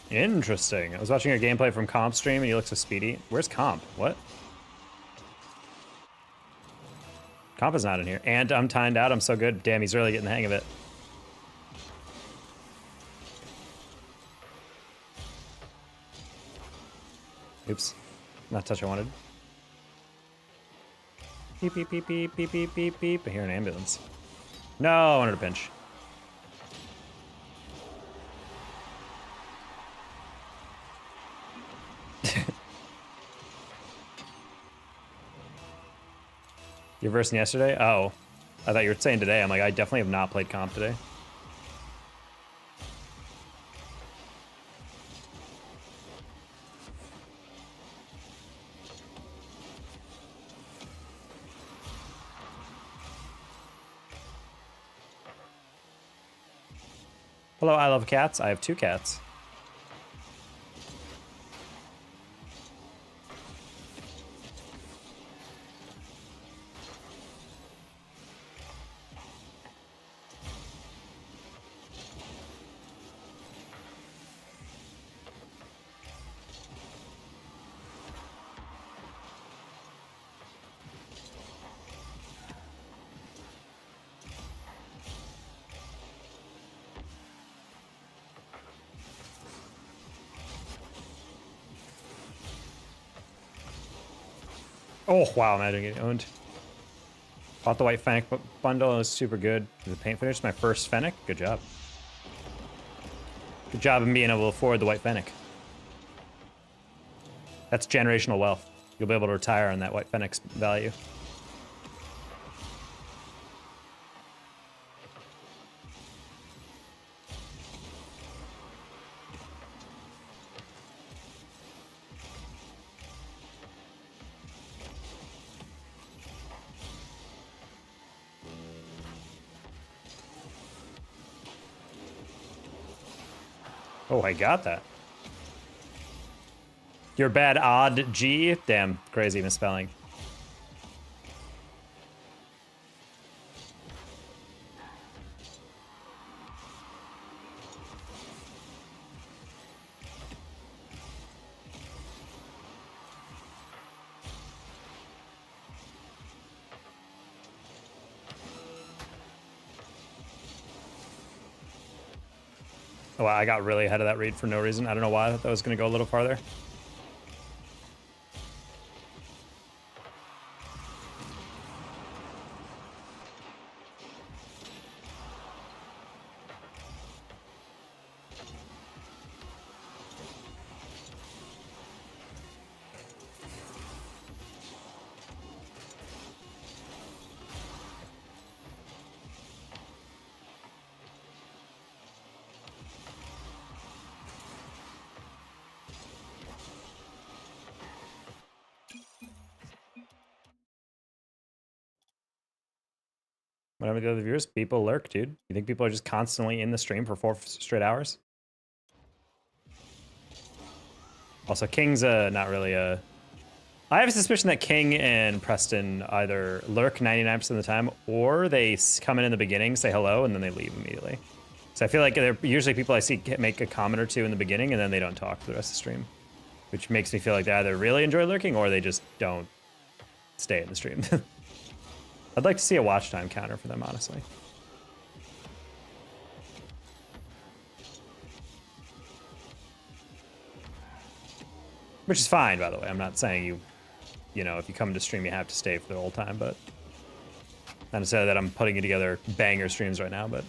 Interesting. I was watching a gameplay from Comp stream and you look so speedy. Where's Comp? What? Comp is not in here. And I'm timed out. I'm so good. Damn, he's really getting the hang of it. Oops. Not touch I wanted. Beep, beep, beep, beep, beep, beep, beep, beep. I hear an ambulance. No, I wanted a pinch. You're versing yesterday? Oh. I thought you were saying today. I'm like, I definitely have not played Comp today. Hello, I love cats. I have 2 cats. Oh, wow, imagine getting owned. Bought the white Fennec bundle, it was super good. The paint finish, my first Fennec, good job. Good job in being able to afford the white Fennec. That's generational wealth. You'll be able to retire on that white Fennec's value. Oh, I got that. You're bad odd G? Damn, crazy misspelling. Oh, I got really ahead of that read for no reason. I don't know why. I thought that was going to go a little farther. Whatever the other viewers, people lurk, dude. You think people are just constantly in the stream for 4 straight hours? Also, King's not really a... I have a suspicion that King and Preston either lurk 99% of the time, or they come in the beginning, say hello, and then they leave immediately. So I feel like they're usually people I see make a comment or two in the beginning, and then they don't talk for the rest of the stream. Which makes me feel like they either really enjoy lurking, or they just don't stay in the stream. I'd like to see a watch time counter for them, honestly. Which is fine, by the way. I'm not saying you know, if you come to stream, you have to stay for the whole time, but not necessarily that I'm putting together banger streams right now, but.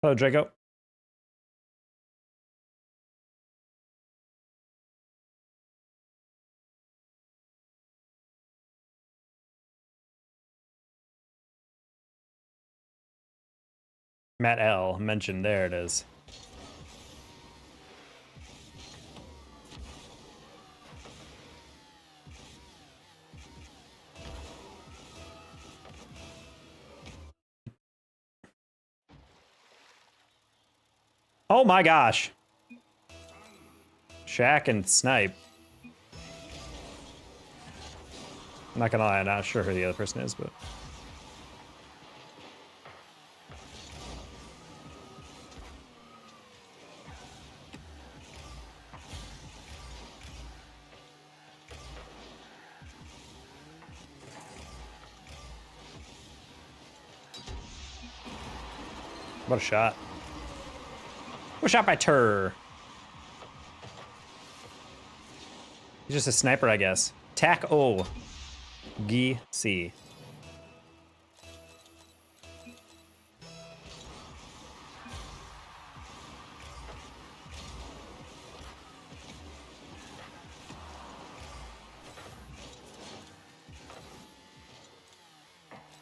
Hello, Draco. Matt L mentioned, there it is. Oh my gosh. Shaq and Snipe. I'm not gonna lie, I'm not sure who the other person is, but. What a shot. What a shot by Tur. He's just a sniper, I guess. Tac O. Gi C.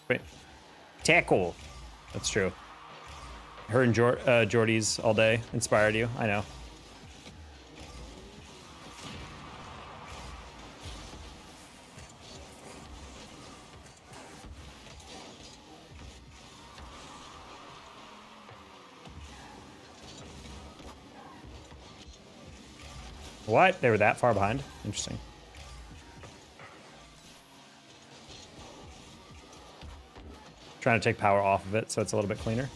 Wait. Tackle. That's true. Her and Jordy's all day inspired you. I know. What? They were that far behind? Interesting. Trying to take power off of it so it's a little bit cleaner.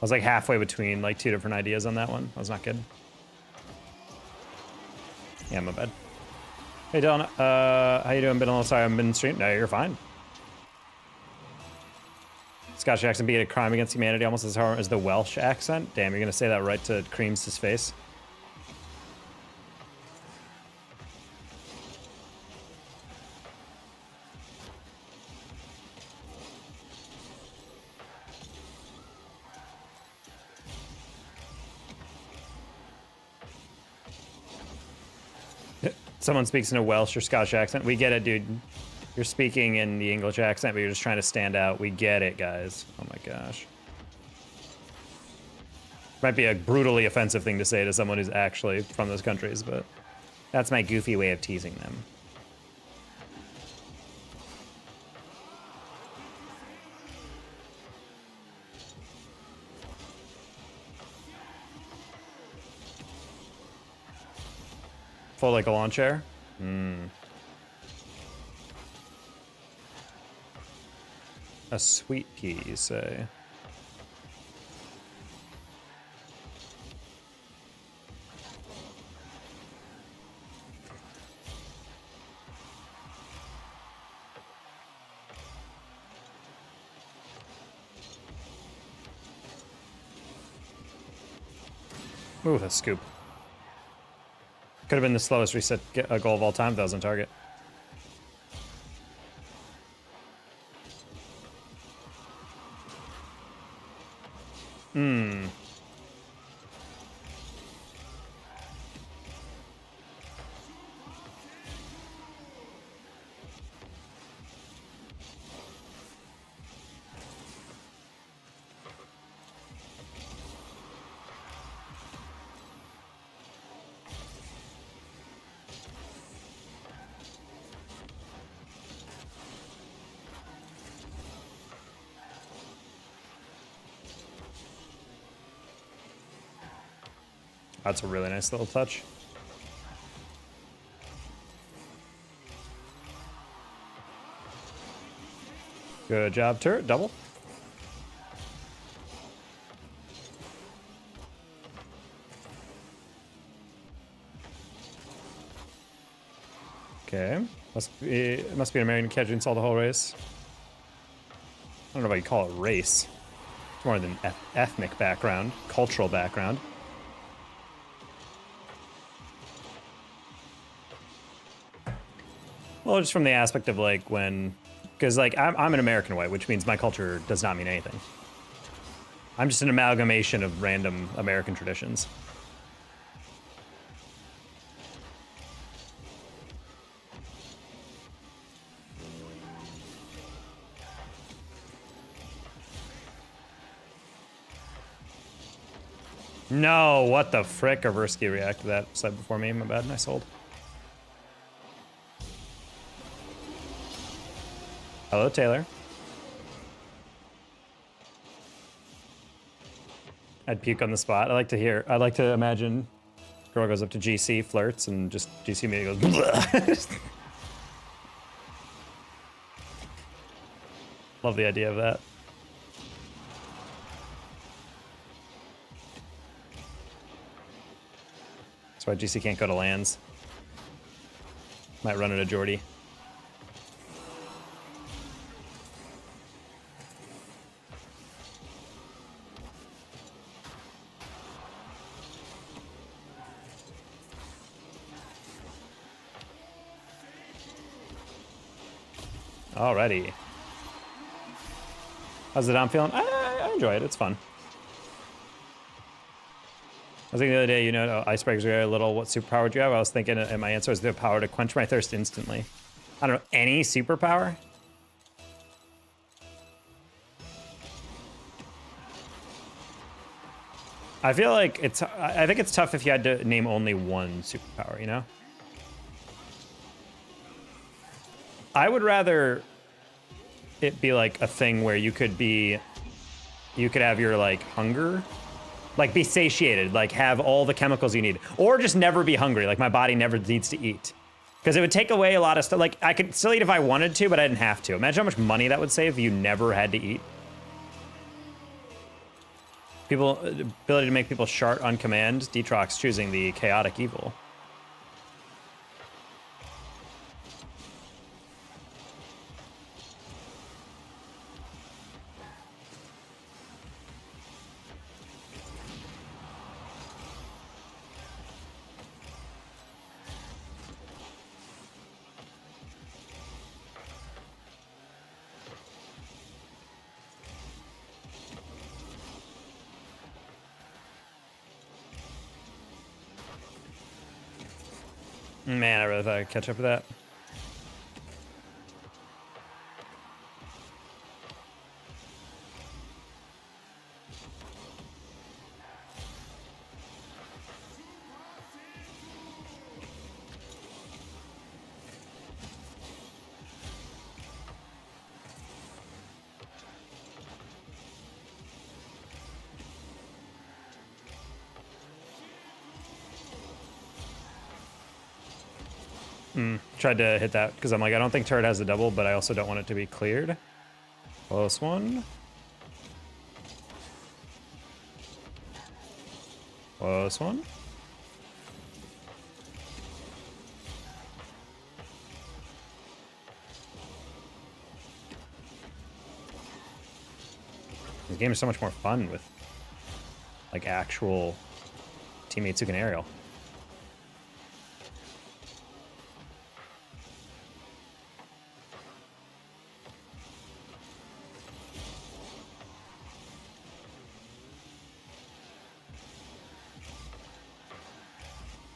I was like halfway between like two different ideas on that one. That was not good. Yeah, my bad. Hey Dylan, how you doing? Been a little sorry I haven't been streaming. No, you're fine. Scottish accent being a crime against humanity almost as hard as the Welsh accent. Damn, you're gonna say that right to Creams' face. Someone speaks in a Welsh or Scottish accent. We get it, dude. You're speaking in the English accent, but you're just trying to stand out. We get it, guys. Oh my gosh. Might be a brutally offensive thing to say to someone who's actually from those countries, but that's my goofy way of teasing them. Full like a lawn chair? A sweet pea, you say? Ooh, that scoop. Could have been the slowest reset goal of all time if that was on target. That's a really nice little touch. Good job, turret. Double. Okay. Must be an American catching all the whole race. I don't know if I can call it race. It's more than ethnic background, cultural background. Well, just from the aspect of like when, because like I'm an American white, which means my culture does not mean anything. I'm just an amalgamation of random American traditions. No, what the frick? Aversky reacted to that side before me. My bad, and I sold. Hello, Taylor. I'd puke on the spot. I like to imagine girl goes up to GC, flirts, and just GC immediately goes, bleh. Love the idea of that. That's why GC can't go to lands. Might run into Jordy. Alrighty. How's the Dom feeling? I enjoy it. It's fun. I was thinking the other day, you know, icebreakers are a little, what superpower would you have? I was thinking, and my answer was the power to quench my thirst instantly. I don't know, any superpower? I feel like I think it's tough if you had to name only one superpower, you know? I would rather it be like a thing where you could have your like hunger, like be satiated, like have all the chemicals you need, or just never be hungry. Like my body never needs to eat, because it would take away a lot of stuff. Like I could still eat if I wanted to, but I didn't have to. Imagine how much money that would save if you never had to eat. Ability to make people shart on command. Detrox choosing the chaotic evil. Man, I really thought I'd catch up with that. Tried to hit that because I'm like, I don't think turret has the double, but I also don't want it to be cleared. Close one. Close one. This game is so much more fun with like actual teammates who can aerial.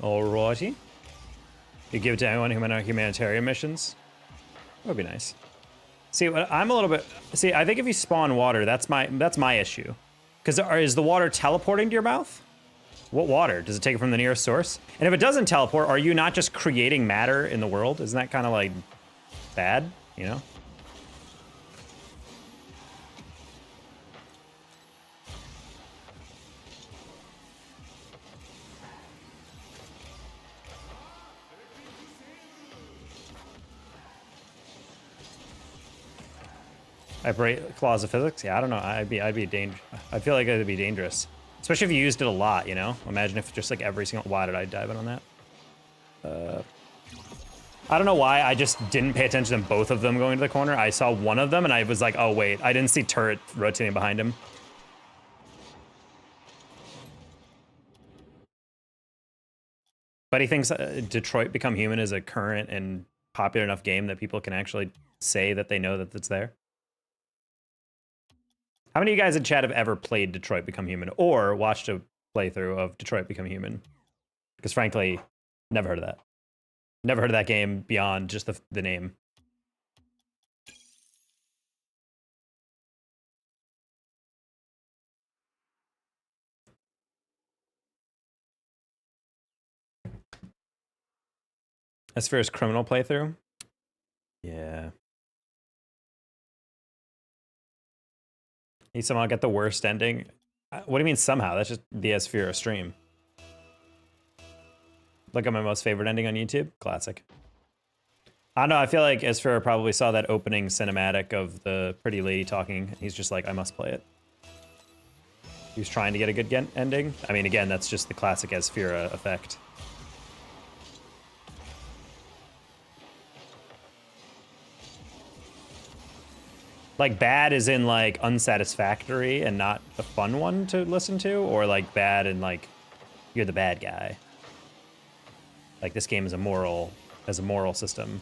Alrighty. You give it to anyone who on humanitarian missions? That would be nice. See, I'm a little bit... See, I think if you spawn water, that's my issue. Because is the water teleporting to your mouth? What water? Does it take it from the nearest source? And if it doesn't teleport, are you not just creating matter in the world? Isn't that kind of like bad, you know? I break laws of physics? Yeah, I don't know. I'd be dangerous. I feel like it'd be dangerous. Especially if you used it a lot, you know? Imagine if just like every single... Why did I dive in on that? I don't know why. I just didn't pay attention to both of them going to the corner. I saw one of them and I was like, oh wait, I didn't see turret rotating behind him. But he thinks Detroit Become Human is a current and popular enough game that people can actually say that they know that it's there. How many of you guys in chat have ever played Detroit Become Human or watched a playthrough of Detroit Become Human? Because frankly, never heard of that. Never heard of that game beyond just the name. As for his criminal playthrough? Yeah. He somehow got the worst ending. What do you mean somehow? That's just the Asphira stream. Look at my most favorite ending on YouTube. Classic. I don't know, I feel like Asphira probably saw that opening cinematic of the pretty lady talking. He's just like, I must play it. He was trying to get a good ending. I mean, again, that's just the classic Asphira effect. Like bad is in like unsatisfactory and not the fun one to listen to, or like bad and like you're the bad guy. Like this game is has a moral system.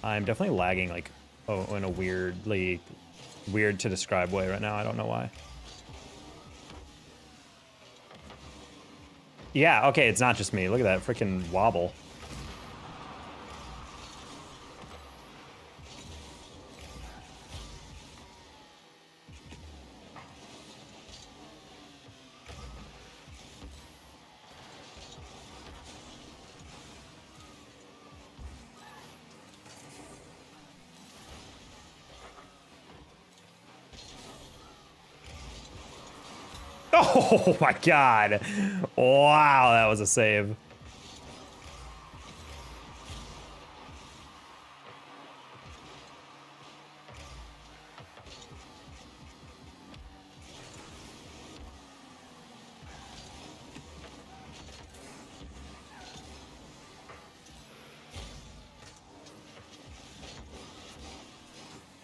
I'm definitely lagging like in a weird to describe way right now. I don't know why. Yeah, okay, it's not just me. Look at that freaking wobble. Oh my god. Wow, that was a save.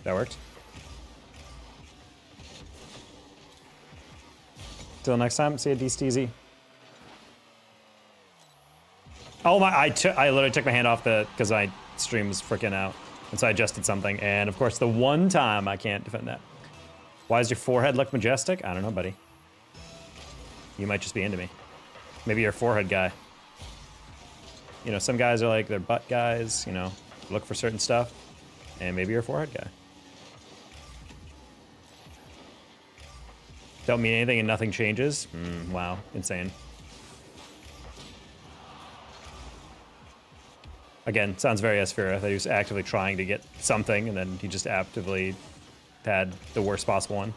That worked. Till next time, see you, D-Steezy. Oh my, I literally took my hand off because my stream was freaking out. And so I adjusted something. And of course, the one time I can't defend that. Why does your forehead look majestic? I don't know, buddy. You might just be into me. Maybe you're a forehead guy. You know, some guys are like, they're butt guys, you know, look for certain stuff. And maybe you're a forehead guy. Don't mean anything and nothing changes. Wow, insane. Again, sounds very Asphira, that he was actively trying to get something, and then he just actively had the worst possible one.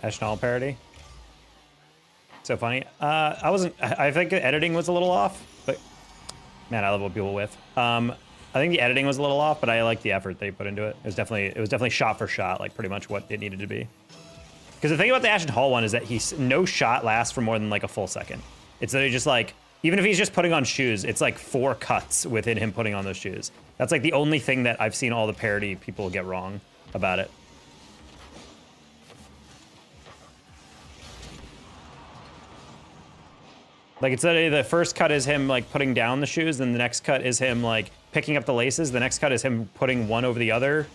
Ashnall parody. So funny. I think the editing was a little off, but man, I love what people with. I think the editing was a little off, but I like the effort they put into it. It was definitely shot for shot, like pretty much what it needed to be. Because the thing about the Ashen Hall one is that no shot lasts for more than like a full second. It's literally just like, even if he's just putting on shoes, it's like 4 cuts within him putting on those shoes. That's like the only thing that I've seen all the parody people get wrong about it. Like, it's literally the first cut is him like putting down the shoes, then the next cut is him like picking up the laces, the next cut is him putting one over the other,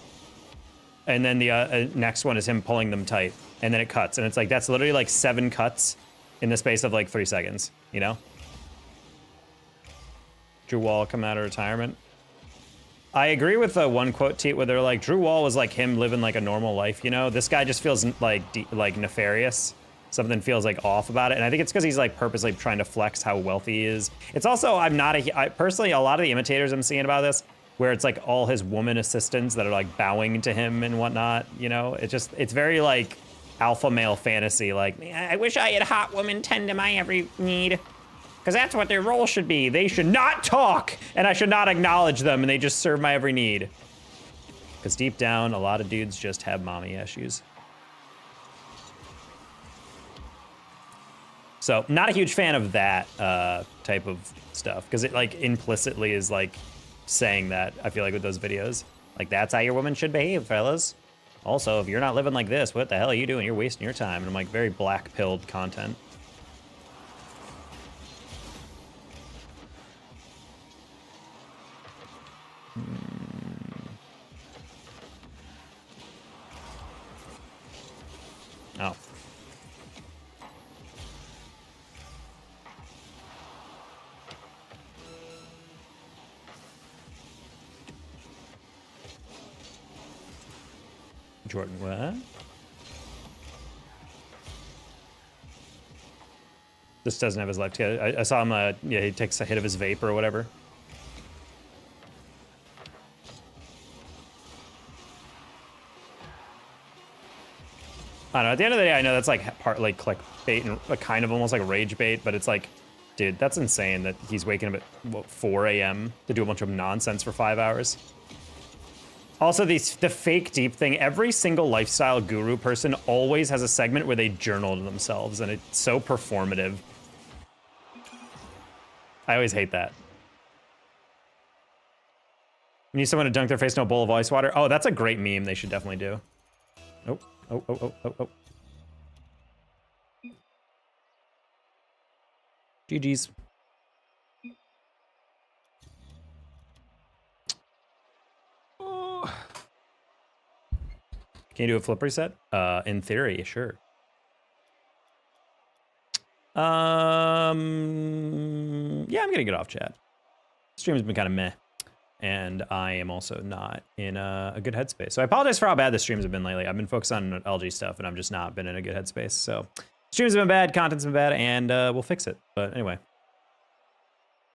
and then the next one is him pulling them tight, and then it cuts, and it's like, that's literally like 7 cuts in the space of like 3 seconds, you know? Drew Wall come out of retirement. I agree with the one quote tweet where they're like, Drew Wall was like him living like a normal life, you know? This guy just feels like nefarious. Something feels like off about it. And I think it's because he's like purposely trying to flex how wealthy he is. It's also, personally, a lot of the imitators I'm seeing about this, where it's like all his woman assistants that are like bowing to him and whatnot, you know? It's very like alpha male fantasy. Like, I wish I had hot women tend to my every need. Because that's what their role should be. They should not talk, and I should not acknowledge them, and they just serve my every need. Because deep down, a lot of dudes just have mommy issues. So, not a huge fan of that type of stuff, because it like implicitly is like saying that, I feel like, with those videos. Like, that's how your woman should behave, fellas. Also, if you're not living like this, what the hell are you doing? You're wasting your time. And I'm like, very black-pilled content. Oh. Jordan, what? This doesn't have his left hand. I saw him, yeah, he takes a hit of his vape or whatever. I don't know, at the end of the day, I know that's like partly clickbait and kind of almost like rage bait, but it's like, dude, that's insane that he's waking up at, what, 4 a.m. to do a bunch of nonsense for 5 hours. Also, the fake deep thing, every single lifestyle guru person always has a segment where they journal to themselves, and it's so performative. I always hate that. You need someone to dunk their face in a bowl of ice water? Oh, that's a great meme they should definitely do. Oh. Oh. GG's. Oh. Can you do a flip reset? In theory, sure. Yeah, I'm gonna get off chat. Stream's been kind of meh. And I am also not in a good headspace. So I apologize for how bad the streams have been lately. I've been focused on LG stuff, and I've just not been in a good headspace. So streams have been bad, content's been bad, and we'll fix it. But anyway.